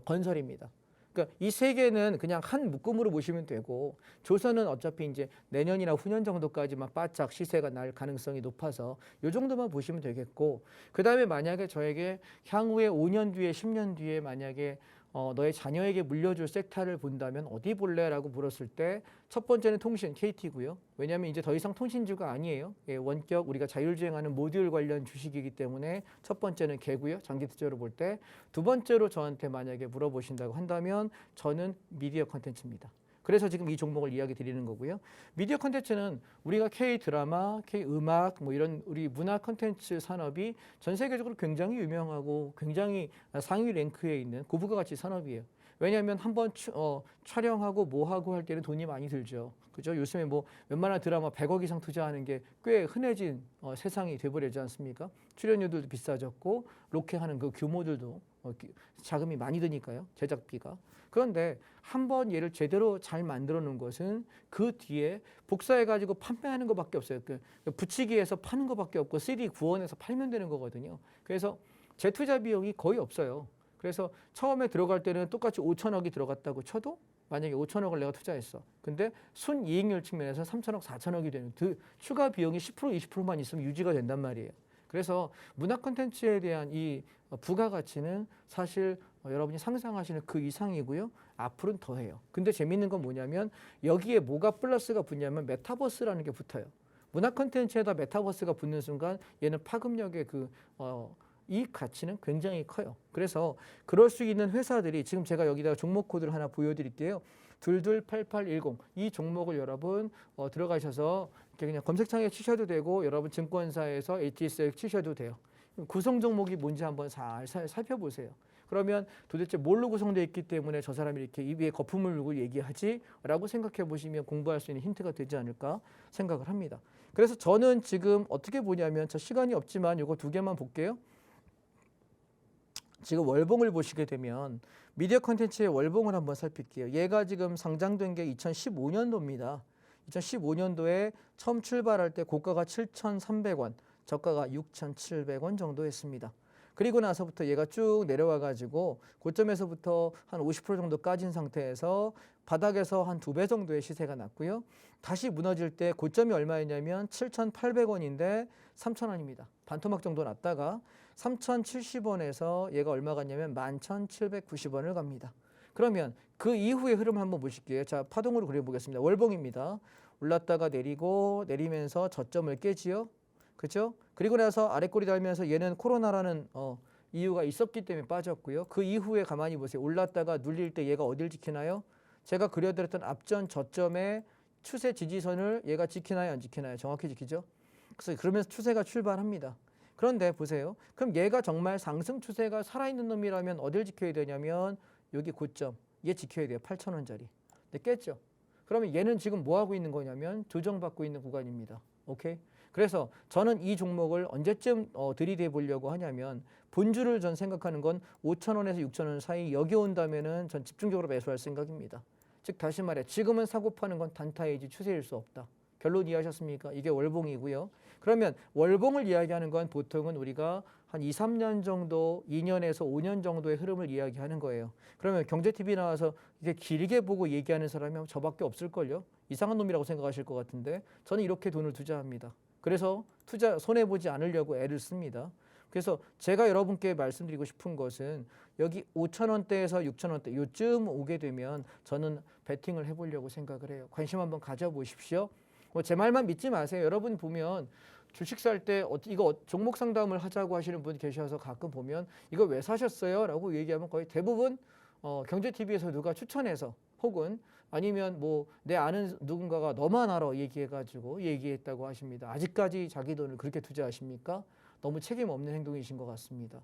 건설입니다. 그러니까 이 3개는 그냥 한 묶음으로 보시면 되고 조선은 어차피 이제 내년이나 후년 정도까지만 바짝 시세가 날 가능성이 높아서 이 정도만 보시면 되겠고 그다음에 만약에 저에게 향후에 5년 뒤에 10년 뒤에 만약에 너의 자녀에게 물려줄 섹터를 본다면 어디 볼래라고 물었을 때 첫 번째는 통신 KT고요. 왜냐하면 이제 더 이상 통신주가 아니에요. 예, 원격 우리가 자율주행하는 모듈 관련 주식이기 때문에 첫 번째는 개고요. 장기 투자로 볼 때. 두 번째로 저한테 만약에 물어보신다고 한다면 저는 미디어 컨텐츠입니다. 그래서 지금 이 종목을 이야기 드리는 거고요. 미디어 컨텐츠는 우리가 K 드라마, K 음악 뭐 이런 우리 문화 컨텐츠 산업이 전 세계적으로 굉장히 유명하고 굉장히 상위 랭크에 있는 고부가 가치 산업이에요. 왜냐하면 한번 촬영하고 뭐 하고 할 때는 돈이 많이 들죠. 그죠? 요즘에 뭐 웬만한 드라마 100억 이상 투자하는 게 꽤 흔해진 세상이 돼버리지 않습니까? 출연료들도 비싸졌고 로케하는 그 규모들도 자금이 많이 드니까요. 제작비가. 그런데 한번 얘를 제대로 잘 만들어 놓은 것은 그 뒤에 복사해 가지고 판매하는 것밖에 없어요. 그 붙이기에서 파는 것밖에 없고 CD 구원해서 팔면 되는 거거든요. 그래서 재투자 비용이 거의 없어요. 그래서 처음에 들어갈 때는 똑같이 5천억이 들어갔다고 쳐도 만약에 5천억을 내가 투자했어. 근데 순이익률 측면에서 3천억, 4천억이 되는 그 추가 비용이 10%, 20%만 있으면 유지가 된단 말이에요. 그래서 문화 콘텐츠에 대한 이 부가가치는 사실 여러분이 상상하시는 그 이상이고요. 앞으로는 더해요. 근데 재밌는 건 뭐냐면 여기에 뭐가 플러스가 붙냐면 메타버스라는 게 붙어요. 문화 콘텐츠에다 메타버스가 붙는 순간 얘는 파급력의 이 가치는 굉장히 커요. 그래서 그럴 수 있는 회사들이 지금 제가 여기다가 종목 코드를 하나 보여드릴게요. 228810 이 종목을 여러분 들어가셔서 이렇게 그냥 검색창에 치셔도 되고 여러분 증권사에서 HTS에 치셔도 돼요. 구성 종목이 뭔지 한번 살펴보세요. 그러면 도대체 뭘로 구성되어 있기 때문에 저 사람이 이렇게 입에 거품을 물고 얘기하지라고 생각해 보시면 공부할 수 있는 힌트가 되지 않을까 생각을 합니다. 그래서 저는 지금 어떻게 보냐면 저 시간이 없지만 이거 두 개만 볼게요. 지금 월봉을 보시게 되면 미디어 콘텐츠의 월봉을 한번 살필게요. 얘가 지금 상장된 게 2015년도입니다. 2015년도에 처음 출발할 때 고가가 7,300원, 저가가 6,700원 정도 했습니다. 그리고 나서부터 얘가 쭉 내려와 가지고 고점에서부터 한 50% 정도 까진 상태에서 바닥에서 한 2배 정도의 시세가 났고요. 다시 무너질 때 고점이 얼마였냐면 7,800원인데 3,000원입니다. 반토막 정도 났다가 3,070원에서 얘가 얼마 갔냐면 11,790원을 갑니다. 그러면 그 이후의 흐름을 한번 보실게요. 자, 파동으로 그려보겠습니다. 월봉입니다. 올랐다가 내리고 내리면서 저점을 깨지요. 그렇죠? 그리고 나서 아래꼬리 달면서 얘는 코로나라는 이유가 있었기 때문에 빠졌고요. 그 이후에 가만히 보세요. 올랐다가 눌릴 때 얘가 어딜 지키나요? 제가 그려드렸던 앞전 저점의 추세 지지선을 얘가 지키나요? 안 지키나요? 정확히 지키죠? 그래서 그러면서 추세가 출발합니다. 그런데 보세요. 그럼 얘가 정말 상승 추세가 살아있는 놈이라면 어딜 지켜야 되냐면 여기 고점, 얘 지켜야 돼요. 8,000원짜리. 근데 깼죠? 그러면 얘는 지금 뭐 하고 있는 거냐면 조정받고 있는 구간입니다. 오케이? 그래서 저는 이 종목을 언제쯤 들이대 보려고 하냐면 본주를 전 생각하는 건 5,000원에서 6,000원 사이 여기 온다면은 전 집중적으로 매수할 생각입니다. 즉 다시 말해 지금은 사고 파는 건 단타이지 추세일 수 없다. 결론 이해하셨습니까? 이게 월봉이고요. 그러면 월봉을 이야기하는 건 보통은 우리가 한 2, 3년 정도, 2년에서 5년 정도의 흐름을 이야기하는 거예요. 그러면 경제TV 나와서 이게 길게 보고 얘기하는 사람이 저밖에 없을걸요? 이상한 놈이라고 생각하실 것 같은데 저는 이렇게 돈을 투자합니다. 그래서 투자 손해보지 않으려고 애를 씁니다. 그래서 제가 여러분께 말씀드리고 싶은 것은 여기 5,000원대에서 6,000원대 요쯤 오게 되면 저는 베팅을 해보려고 생각을 해요. 관심 한번 가져보십시오. 제 말만 믿지 마세요. 여러분 보면 주식 살 때 이거 종목 상담을 하자고 하시는 분 계셔서 가끔 보면 이거 왜 사셨어요? 라고 얘기하면 거의 대부분 경제TV에서 누가 추천해서 혹은 아니면 뭐 내 아는 누군가가 너만 알아 얘기해가지고 얘기했다고 하십니다. 아직까지 자기 돈을 그렇게 투자하십니까? 너무 책임 없는 행동이신 것 같습니다.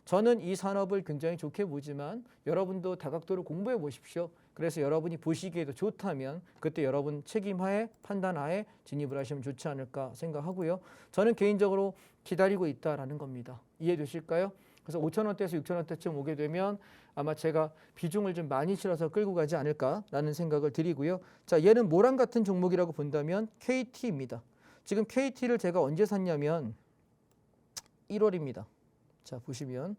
저는 이 산업을 굉장히 좋게 보지만 여러분도 다각도로 공부해 보십시오. 그래서 여러분이 보시기에도 좋다면 그때 여러분 책임하에 판단하에 진입을 하시면 좋지 않을까 생각하고요. 저는 개인적으로 기다리고 있다라는 겁니다. 이해되실까요? 그래서 5,000원대에서 6,000원대쯤 오게 되면 아마 제가 비중을 좀 많이 실어서 끌고 가지 않을까라는 생각을 드리고요. 자, 얘는 모랑 같은 종목이라고 본다면 KT입니다. 지금 KT를 제가 언제 샀냐면 1월입니다. 자, 보시면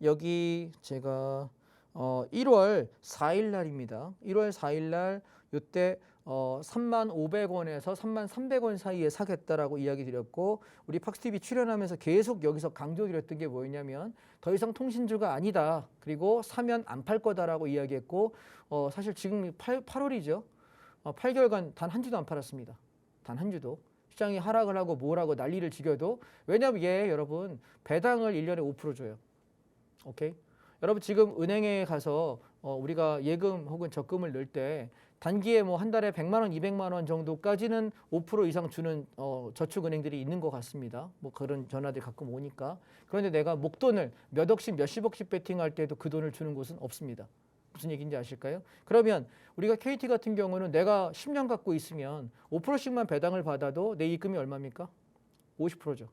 여기 제가 1월 4일 날입니다. 1월 4일 날 이때 35,500원에서 33,300원 사이에 사겠다라고 이야기 드렸고 우리 팍스TV 출연하면서 계속 여기서 강조드렸던 게 뭐였냐면 더 이상 통신주가 아니다. 그리고 사면 안 팔 거다라고 이야기했고 사실 지금 8월이죠. 8개월간 단 한 주도 안 팔았습니다. 단 한 주도. 시장이 하락을 하고 뭘 하고 난리를 지겨도 왜냐하면 여러분 배당을 1년에 5% 줘요. 오케이? 여러분 지금 은행에 가서 우리가 예금 혹은 적금을 넣을 때 단기에 뭐 한 달에 100만 원, 200만 원 정도까지는 5% 이상 주는 저축은행들이 있는 것 같습니다. 뭐 그런 전화들이 가끔 오니까. 그런데 내가 목돈을 몇 억씩 몇십억씩 베팅할 때도 그 돈을 주는 곳은 없습니다. 무슨 얘기인지 아실까요? 그러면 우리가 KT 같은 경우는 내가 10년 갖고 있으면 5%씩만 배당을 받아도 내 입금이 얼마입니까? 50%죠.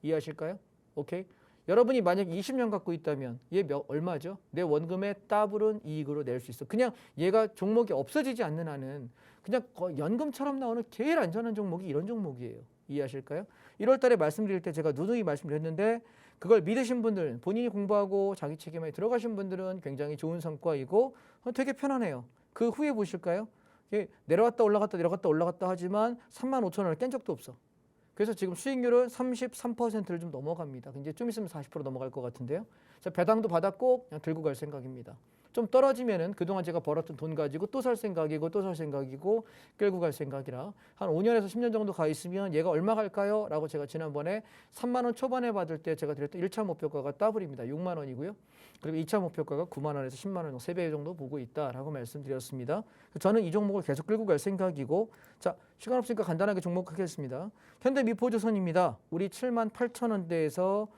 이해하실까요? 오케이. 여러분이 만약 20년 갖고 있다면 얼마죠? 내 원금의 더블은 이익으로 낼 수 있어. 그냥 얘가 종목이 없어지지 않는 한은 그냥 연금처럼 나오는 제일 안전한 종목이 이런 종목이에요. 이해하실까요? 1월 달에 말씀드릴 때 제가 누누이 말씀드렸는데 그걸 믿으신 분들, 본인이 공부하고 자기 책임에 들어가신 분들은 굉장히 좋은 성과이고 되게 편안해요. 그 후에 보실까요? 내려갔다 올라갔다 내려갔다 올라갔다 하지만 35,000원을 깬 적도 없어. 그래서 지금 수익률은 33%를 좀 넘어갑니다. 이제 좀 있으면 40% 넘어갈 것 같은데요. 자, 배당도 받았고 그냥 들고 갈 생각입니다. 좀 떨어지면은 그동안 제가 벌었던 돈 가지고 또 살 생각이고 또 살 생각이고 끌고 갈 생각이라 한 5년에서 10년 정도 가 있으면 얘가 얼마 갈까요? 라고 제가 지난번에 3만 원 초반에 받을 때 제가 드렸던 1차 목표가가 더블입니다. 6만 원이고요. 그리고 2차 목표가가 9만 원에서 10만 원, 3배 정도 보고 있다라고 말씀드렸습니다. 저는 이 종목을 계속 끌고 갈 생각이고 자, 시간 없으니까 간단하게 종목 하겠습니다. 현대미포조선입니다. 우리 78,000원대에서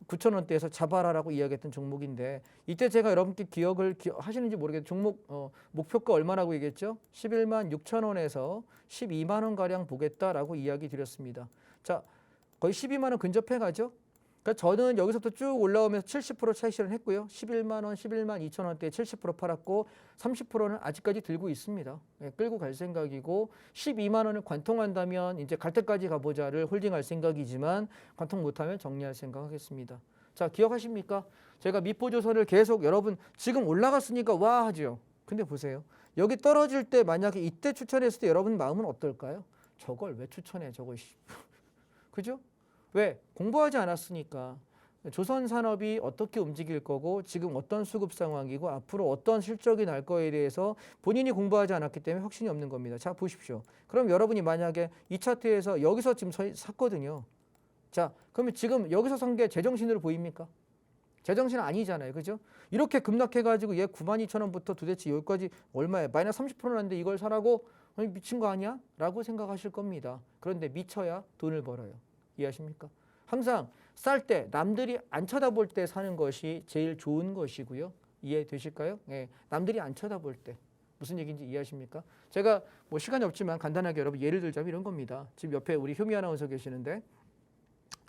9,000원대에서 잡아라라고 이야기했던 종목인데 이때 제가 여러분께 기억하시는지 모르겠는데 종목 목표가 얼마라고 얘기했죠? 11만 6천 원에서 12만 원 가량 보겠다라고 이야기 드렸습니다. 자, 거의 12만 원 근접해 가죠? 그러니까 저는 여기서부터 쭉 올라오면서 70% 차익 실현했고요. 11만 원, 11만 2천 원대에 70% 팔았고 30%는 아직까지 들고 있습니다. 끌고 갈 생각이고 12만 원을 관통한다면 이제 갈 때까지 가보자를 홀딩할 생각이지만 관통 못하면 정리할 생각하겠습니다. 자, 기억하십니까? 제가 미포조선을 계속 여러분 지금 올라갔으니까 와 하죠. 근데 보세요. 여기 떨어질 때 만약에 이때 추천했을 때 여러분 마음은 어떨까요? 저걸 왜 추천해? 저거 그죠? 왜? 공부하지 않았으니까. 조선 산업이 어떻게 움직일 거고 지금 어떤 수급 상황이고 앞으로 어떤 실적이 날 거에 대해서 본인이 공부하지 않았기 때문에 확신이 없는 겁니다. 자, 보십시오. 그럼 여러분이 만약에 이 차트에서 여기서 지금 샀거든요. 자, 그러면 지금 여기서 산 게 제정신으로 보입니까? 제정신 아니잖아요. 그죠? 이렇게 급락해가지고 얘 92,000원부터 도대체 여기까지 얼마에 마이너스 30% 났는데 이걸 사라고 미친 거 아니야? 라고 생각하실 겁니다. 그런데 미쳐야 돈을 벌어요. 이해하십니까? 항상 쌀 때 남들이 안 쳐다볼 때 사는 것이 제일 좋은 것이고요. 이해되실까요? 네, 남들이 안 쳐다볼 때. 무슨 얘기인지 이해하십니까? 제가 뭐 시간이 없지만 간단하게 여러분 예를 들자면 이런 겁니다. 지금 옆에 우리 효미 아나운서 계시는데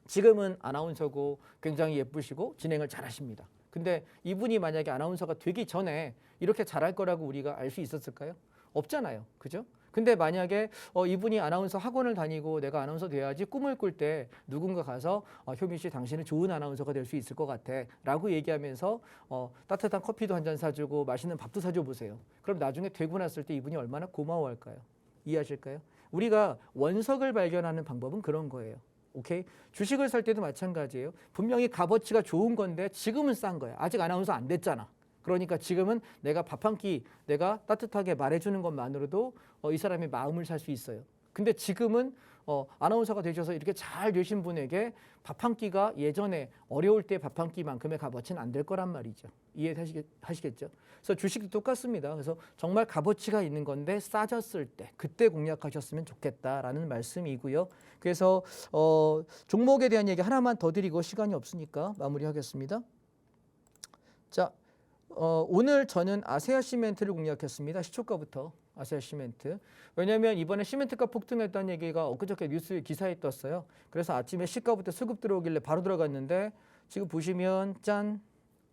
지금은 아나운서고 굉장히 예쁘시고 진행을 잘하십니다. 근데 이분이 만약에 아나운서가 되기 전에 이렇게 잘할 거라고 우리가 알 수 있었을까요? 없잖아요. 그죠? 근데 만약에 이분이 아나운서 학원을 다니고 내가 아나운서 돼야지 꿈을 꿀 때 누군가 가서 효민 씨 당신은 좋은 아나운서가 될 수 있을 것 같아 라고 얘기하면서 따뜻한 커피도 한 잔 사주고 맛있는 밥도 사줘 보세요. 그럼 나중에 되고 났을 때 이분이 얼마나 고마워할까요? 이해하실까요? 우리가 원석을 발견하는 방법은 그런 거예요. 오케이? 주식을 살 때도 마찬가지예요. 분명히 값어치가 좋은 건데 지금은 싼 거야. 아직 아나운서 안 됐잖아. 그러니까 지금은 내가 밥 한 끼 내가 따뜻하게 말해주는 것만으로도 이 사람의 마음을 살 수 있어요. 근데 지금은 아나운서가 되셔서 이렇게 잘 되신 분에게 밥 한 끼가 예전에 어려울 때 밥 한 끼만큼의 값어치는 안 될 거란 말이죠. 이해하시겠죠? 그래서 주식도 똑같습니다. 그래서 정말 값어치가 있는 건데 싸졌을 때 그때 공략하셨으면 좋겠다라는 말씀이고요. 그래서 종목에 대한 얘기 하나만 더 드리고 시간이 없으니까 마무리하겠습니다. 자. 오늘 저는 아세아 시멘트를 공략했습니다. 시초가부터 아세아 시멘트. 왜냐하면 이번에 시멘트가 폭등했다는 얘기가 엊그저께 뉴스 기사에 떴어요. 그래서 아침에 시가부터 수급 들어오길래 바로 들어갔는데 지금 보시면 짠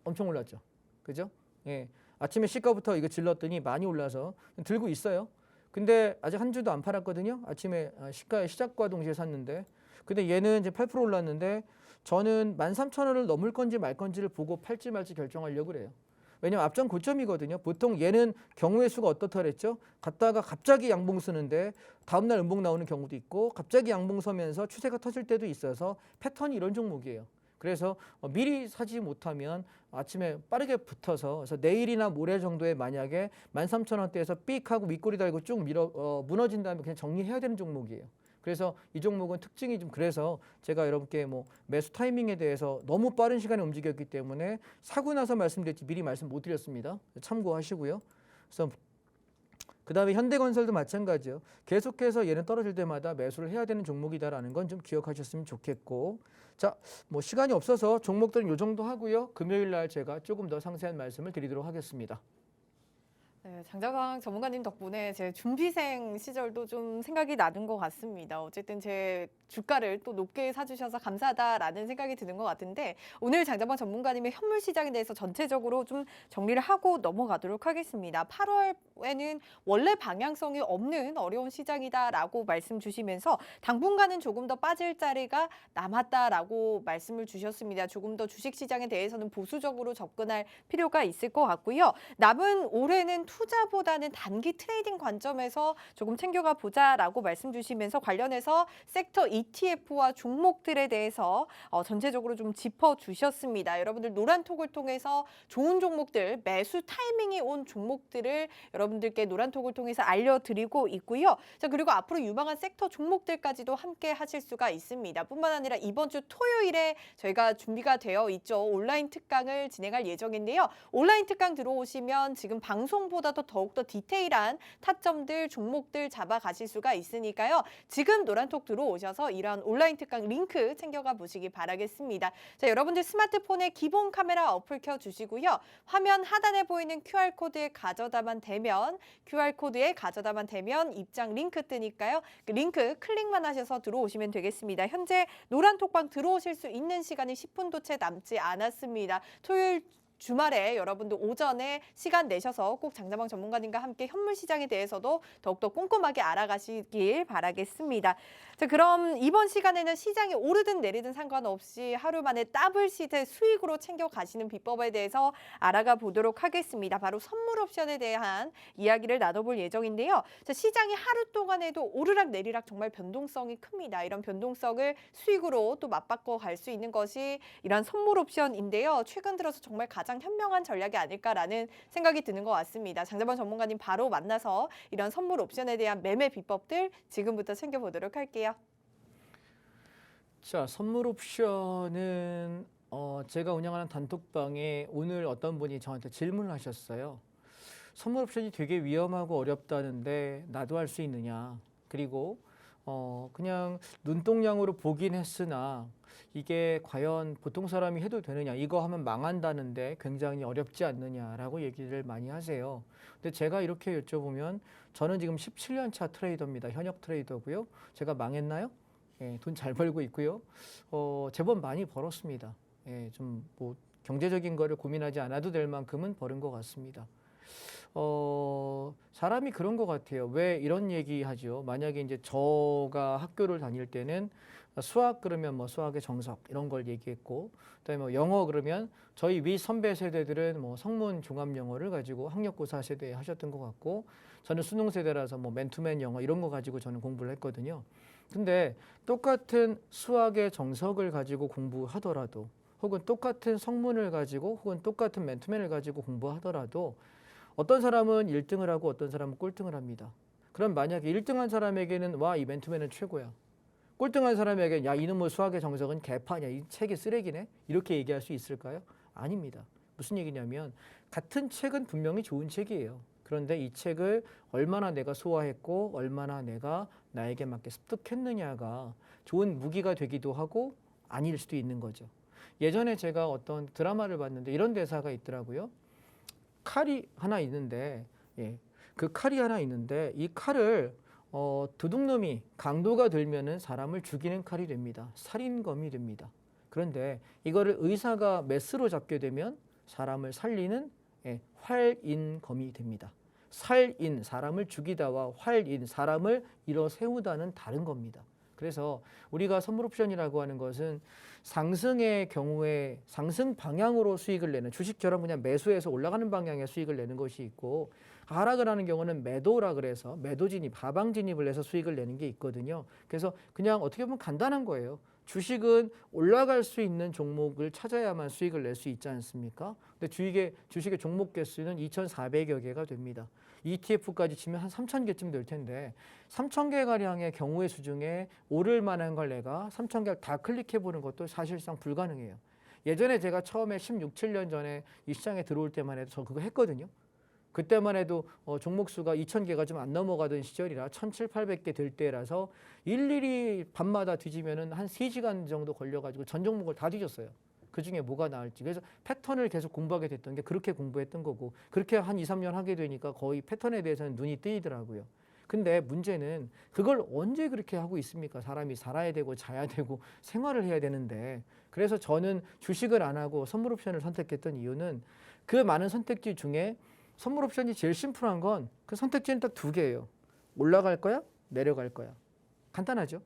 엄청 올랐죠. 그죠? 예. 아침에 시가부터 이거 질렀더니 많이 올라서 들고 있어요. 근데 아직 한 주도 안 팔았거든요. 아침에 시가의 시작과 동시에 샀는데 근데 얘는 이제 8% 올랐는데 저는 13,000원을 넘을 건지 말 건지를 보고 팔지 말지 결정하려고 그래요. 왜냐하면 앞전 고점이거든요. 보통 얘는 경우의 수가 어떻다 그랬죠? 갔다가 갑자기 양봉 쓰는데 다음날 음봉 나오는 경우도 있고 갑자기 양봉 서면서 추세가 터질 때도 있어서 패턴이 이런 종목이에요. 그래서 미리 사지 못하면 아침에 빠르게 붙어서 그래서 내일이나 모레 정도에 만약에 13,000원대에서 삑 하고 윗꼬리 달고 쭉 무너진 다음에 그냥 정리해야 되는 종목이에요. 그래서 이 종목은 특징이 좀 그래서 제가 여러분께 뭐 매수 타이밍에 대해서 너무 빠른 시간에 움직였기 때문에 사고 나서 말씀드렸지 미리 말씀 못 드렸습니다. 참고하시고요. 그래서 그다음에 현대건설도 마찬가지요. 계속해서 얘는 떨어질 때마다 매수를 해야 되는 종목이다라는 건 좀 기억하셨으면 좋겠고, 자, 뭐 시간이 없어서 종목들은 이 정도 하고요. 금요일 날 제가 조금 더 상세한 말씀을 드리도록 하겠습니다. 네, 장자강 전문가님 덕분에 제 준비생 시절도 좀 생각이 나는 것 같습니다. 어쨌든 제 주가를 또 높게 사주셔서 감사하다라는 생각이 드는 것 같은데 오늘 장자강 전문가님의 현물 시장에 대해서 전체적으로 좀 정리를 하고 넘어가도록 하겠습니다. 8월에는 원래 방향성이 없는 어려운 시장이다라고 말씀 주시면서 당분간은 조금 더 빠질 자리가 남았다라고 말씀을 주셨습니다. 조금 더 주식시장에 대해서는 보수적으로 접근할 필요가 있을 것 같고요. 남은 올해는 투자보다는 단기 트레이딩 관점에서 조금 챙겨가 보자라고 말씀 주시면서 관련해서 섹터 ETF와 종목들에 대해서 전체적으로 좀 짚어주셨습니다. 여러분들 노란톡을 통해서 좋은 종목들, 매수 타이밍이 온 종목들을 여러분들께 노란톡을 통해서 알려드리고 있고요. 자, 그리고 앞으로 유망한 섹터 종목들까지도 함께 하실 수가 있습니다. 뿐만 아니라 이번 주 토요일에 저희가 준비가 되어 있죠. 온라인 특강을 진행할 예정인데요. 온라인 특강 들어오시면 지금 방송보다도 더욱더 디테일한 타점들, 종목들 잡아가실 수가 있으니까요. 지금 노란톡 들어오셔서 이런 온라인 특강 링크 챙겨가 보시기 바라겠습니다. 자, 여러분들 스마트폰에 기본 카메라 어플 켜주시고요. 화면 하단에 보이는 QR코드에 가져다만 대면 입장 링크 뜨니까요. 그 링크 클릭만 하셔서 들어오시면 되겠습니다. 현재 노란톡방 들어오실 수 있는 시간이 10분도 채 남지 않았습니다. 토요일 주말에 여러분들 오전에 시간 내셔서 꼭 장자방 전문가님과 함께 현물 시장에 대해서도 더욱더 꼼꼼하게 알아가시길 바라겠습니다. 자, 그럼 이번 시간에는 시장이 오르든 내리든 상관없이 하루 만에 더블 시세 수익으로 챙겨가시는 비법에 대해서 알아가 보도록 하겠습니다. 바로 선물 옵션에 대한 이야기를 나눠볼 예정인데요. 자, 시장이 하루 동안에도 오르락 내리락 정말 변동성이 큽니다. 이런 변동성을 수익으로 또 맞바꿔 갈 수 있는 것이 이런 선물 옵션인데요. 최근 들어서 정말 가장 현명한 전략이 아닐까라는 생각이 드는 것 같습니다. 장자방 전문가님 바로 만나서 이런 선물 옵션에 대한 매매 비법들 지금부터 챙겨보도록 할게요. 자, 선물 옵션은 제가 운영하는 단톡방에 오늘 어떤 분이 저한테 질문을 하셨어요. 선물 옵션이 되게 위험하고 어렵다는데 나도 할 수 있느냐. 그리고 그냥 눈동냥으로 보긴 했으나 이게 과연 보통 사람이 해도 되느냐, 이거 하면 망한다는데 굉장히 어렵지 않느냐라고 얘기를 많이 하세요. 근데 제가 이렇게 여쭤보면 저는 지금 17년 차 트레이더입니다. 현역 트레이더고요. 제가 망했나요? 예, 돈 잘 벌고 있고요. 제법 많이 벌었습니다. 예, 좀 뭐 경제적인 거를 고민하지 않아도 될 만큼은 벌은 것 같습니다. 사람이 그런 것 같아요. 왜 이런 얘기 하죠? 만약에 이제 저가 학교를 다닐 때는 수학 그러면 뭐 수학의 정석 이런 걸 얘기했고, 그다음에 뭐 영어 그러면 저희 위 선배 세대들은 뭐 성문 종합 영어를 가지고 학력고사 세대에 하셨던 것 같고, 저는 수능 세대라서 뭐 맨투맨 영어 이런 거 가지고 저는 공부를 했거든요. 근데 똑같은 수학의 정석을 가지고 공부하더라도, 혹은 똑같은 성문을 가지고, 혹은 똑같은 맨투맨을 가지고 공부하더라도 어떤 사람은 1등을 하고 어떤 사람은 꼴등을 합니다. 그럼 만약에 1등한 사람에게는 와, 이 맨투맨은 최고야. 꼴등한 사람에게 야, 이놈의 수학의 정석은 개판이야. 이 책이 쓰레기네. 이렇게 얘기할 수 있을까요? 아닙니다. 무슨 얘기냐면 같은 책은 분명히 좋은 책이에요. 그런데 이 책을 얼마나 내가 소화했고 얼마나 내가 나에게 맞게 습득했느냐가 좋은 무기가 되기도 하고 아닐 수도 있는 거죠. 예전에 제가 어떤 드라마를 봤는데 이런 대사가 있더라고요. 칼이 하나 있는데, 예, 그 칼이 하나 있는데 이 칼을 도둑놈이 강도가 들면은 사람을 죽이는 칼이 됩니다. 살인검이 됩니다. 그런데 이거를 의사가 메스로 잡게 되면 사람을 살리는 활인검이 됩니다. 살인, 사람을 죽이다와 활인, 사람을 일어 세우다는 다른 겁니다. 그래서 우리가 선물 옵션이라고 하는 것은 상승의 경우에 상승 방향으로 수익을 내는, 주식처럼 그냥 매수해서 올라가는 방향의 수익을 내는 것이 있고, 하락을 하는 경우는 매도라 그래서 매도 진입, 하방 진입을 해서 수익을 내는 게 있거든요. 그래서 그냥 어떻게 보면 간단한 거예요. 주식은 올라갈 수 있는 종목을 찾아야만 수익을 낼 수 있지 않습니까? 근데 주식의 종목 개수는 2,400여 개가 됩니다. ETF까지 치면 한 3,000개쯤 될 텐데 3,000개 가량의 경우의 수 중에 오를 만한 걸 내가 3,000개를 다 클릭해 보는 것도 사실상 불가능해요. 예전에 제가 처음에 16, 7년 전에 이 시장에 들어올 때만 해도 저 그거 했거든요. 그때만 해도 종목 수가 2,000개가 좀 안 넘어가던 시절이라 1,700, 800개 될 때라서 일일이 밤마다 뒤지면은 한 3시간 정도 걸려가지고 전 종목을 다 뒤졌어요. 그 중에 뭐가 나을지. 그래서 패턴을 계속 공부하게 됐던 게 그렇게 공부했던 거고, 그렇게 한 2, 3년 하게 되니까 거의 패턴에 대해서는 눈이 뜨이더라고요. 근데 문제는 그걸 언제 그렇게 하고 있습니까? 사람이 살아야 되고 자야 되고 생활을 해야 되는데. 그래서 저는 주식을 안 하고 선물 옵션을 선택했던 이유는 그 많은 선택지 중에 선물 옵션이 제일 심플한 건 그 선택지는 딱 2개예요. 올라갈 거야? 내려갈 거야. 간단하죠?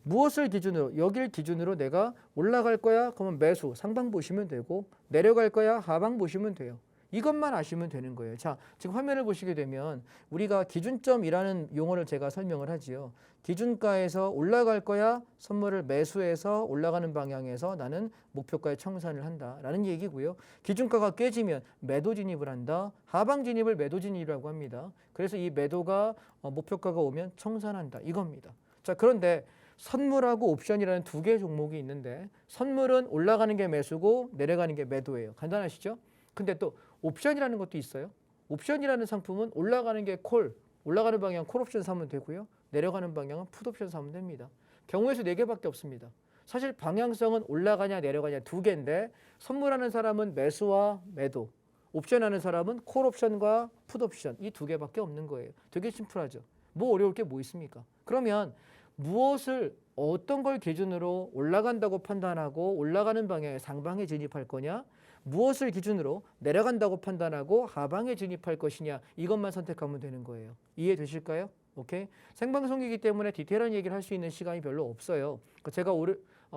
무엇을 기준으로, 여길 기준으로 내가 올라갈 거야? 그러면 매수, 상방 보시면 되고, 내려갈 거야? 하방 보시면 돼요. 이것만 아시면 되는 거예요. 자, 지금 화면을 보시게 되면 우리가 기준점이라는 용어를 제가 설명을 하지요. 기준가에서 올라갈 거야? 선물을 매수해서 올라가는 방향에서 나는 목표가에 청산을 한다라는 얘기고요. 기준가가 깨지면 매도 진입을 한다. 하방 진입을 매도 진입이라고 합니다. 그래서 이 매도가 목표가가 오면 청산한다. 이겁니다. 자, 그런데 선물하고 옵션이라는 2개의 종목이 있는데 선물은 올라가는 게 매수고 내려가는 게 매도예요. 간단하시죠? 근데 또 옵션이라는 것도 있어요. 옵션이라는 상품은 올라가는 게 콜, 올라가는 방향 콜 옵션 사면 되고요. 내려가는 방향은 풋 옵션 사면 됩니다. 경우의 수 4개밖에 없습니다. 사실 방향성은 올라가냐 내려가냐 2개인데 선물하는 사람은 매수와 매도, 옵션하는 사람은 콜 옵션과 풋 옵션 이 2개밖에 없는 거예요. 되게 심플하죠. 뭐 어려울 게 뭐 있습니까? 그러면 무엇을 어떤 걸 기준으로 올라간다고 판단하고 올라가는 방향에 상방에 진입할 거냐, 무엇을 기준으로 내려간다고 판단하고 하방에 진입할 것이냐, 이것만 선택하면 되는 거예요. 이해되실까요? 오케이? 생방송이기 때문에 디테일한 얘기를 할 수 있는 시간이 별로 없어요. 제가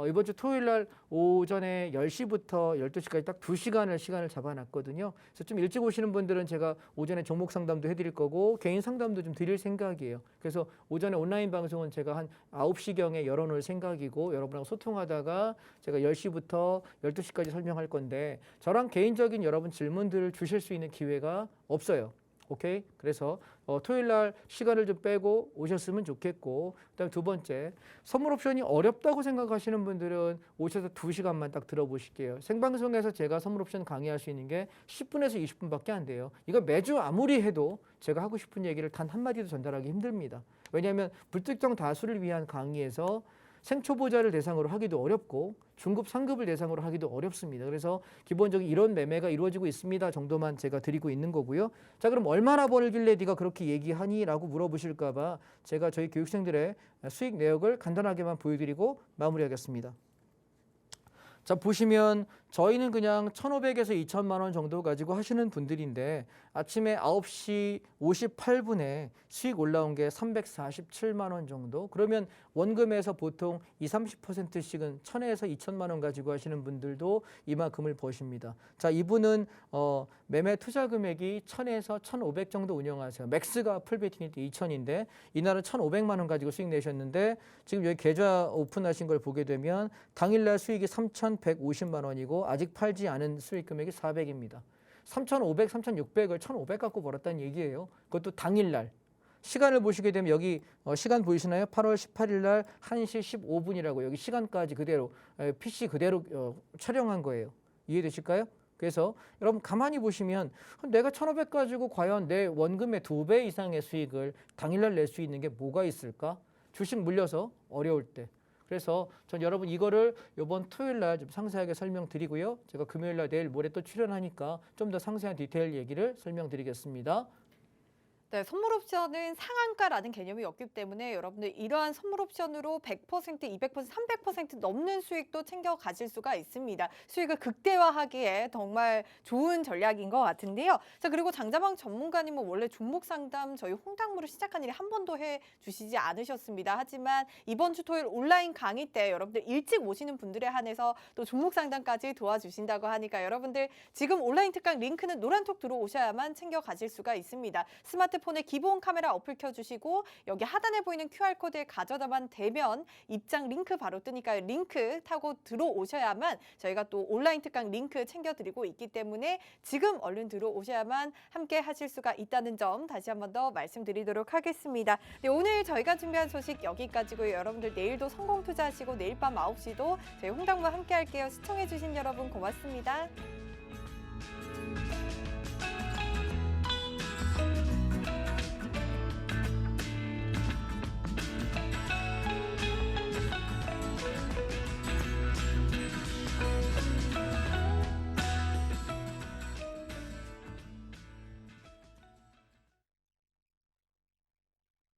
이번 주 토요일 날 오전에 10시부터 12시까지 딱 2시간을 시간을 잡아놨거든요. 그래서 좀 일찍 오시는 분들은 제가 오전에 종목 상담도 해드릴 거고 개인 상담도 좀 드릴 생각이에요. 그래서 오전에 온라인 방송은 제가 한 9시경에 열어놓을 생각이고 여러분하고 소통하다가 제가 10시부터 12시까지 설명할 건데 저랑 개인적인 여러분 질문들을 주실 수 있는 기회가 없어요. 오케이? 그래서 토요일 날 시간을 좀 빼고 오셨으면 좋겠고, 그다음 2번째, 선물 옵션이 어렵다고 생각하시는 분들은 오셔서 2시간만 딱 들어보실게요. 생방송에서 제가 선물 옵션 강의할 수 있는 게 10분에서 20분밖에 안 돼요. 이거 매주 아무리 해도 제가 하고 싶은 얘기를 단 한마디도 전달하기 힘듭니다. 왜냐하면 불특정 다수를 위한 강의에서 생초보자를 대상으로 하기도 어렵고 중급, 상급을 대상으로 하기도 어렵습니다. 그래서 기본적인 이런 매매가 이루어지고 있습니다 정도만 제가 드리고 있는 거고요. 자, 그럼 얼마나 벌길래 네가 그렇게 얘기하니? 라고 물어보실까 봐 제가 저희 교육생들의 수익 내역을 간단하게만 보여드리고 마무리하겠습니다. 자, 보시면 저희는 그냥 1,500에서 2,000만 원 정도 가지고 하시는 분들인데 아침에 9시 58분에 수익 올라온 게 347만 원 정도. 그러면 원금에서 보통 20, 30%씩은 1,000에서 2,000만 원 가지고 하시는 분들도 이만큼을 버십니다. 자, 이분은 매매 투자 금액이 1,000에서 1,500 정도 운영하세요. 맥스가 풀베팅일 때 2,000인데 이날은 1,500만 원 가지고 수익 내셨는데 지금 여기 계좌 오픈하신 걸 보게 되면 당일날 수익이 3,150만 원이고 아직 팔지 않은 수익 금액이 400입니다. 3,500, 3,600을 1,500 갖고 벌었다는 얘기예요. 그것도 당일날. 시간을 보시게 되면 여기 시간 보이시나요? 8월 18일 날 1시 15분이라고 여기 시간까지 그대로 PC 그대로 촬영한 거예요. 이해되실까요? 그래서 여러분 가만히 보시면 내가 1,500 가지고 과연 내 원금의 2배 이상의 수익을 당일날 낼 수 있는 게 뭐가 있을까? 주식 물려서 어려울 때. 그래서 전 여러분 이거를 이번 토요일 날 좀 상세하게 설명드리고요. 제가 금요일 날 내일 모레 또 출연하니까 좀 더 상세한 디테일 얘기를 설명드리겠습니다. 네, 선물 옵션은 상한가라는 개념이 없기 때문에 여러분들 이러한 선물 옵션으로 100%, 200%, 300% 넘는 수익도 챙겨 가실 수가 있습니다. 수익을 극대화하기에 정말 좋은 전략인 것 같은데요. 자, 그리고 장자방 전문가님은 원래 종목 상담 저희 홍당무를 시작한 일이 한 번도 해 주시지 않으셨습니다. 하지만 이번 주 토요일 온라인 강의 때 여러분들 일찍 오시는 분들에 한해서 또 종목 상담까지 도와주신다고 하니까 여러분들 지금 온라인 특강 링크는 노란톡 들어오셔야만 챙겨 가실 수가 있습니다. 스마트폰에 기본 카메라 어플 켜주시고 여기 하단에 보이는 QR코드에 가져다만 대면 입장 링크 바로 뜨니까요. 링크 타고 들어오셔야만 저희가 또 온라인 특강 링크 챙겨드리고 있기 때문에 지금 얼른 들어오셔야만 함께 하실 수가 있다는 점 다시 한 번 더 말씀드리도록 하겠습니다. 네, 오늘 저희가 준비한 소식 여기까지고요. 여러분들 내일도 성공 투자하시고 내일 밤 9시도 저희 홍당무와 함께 할게요. 시청해주신 여러분 고맙습니다.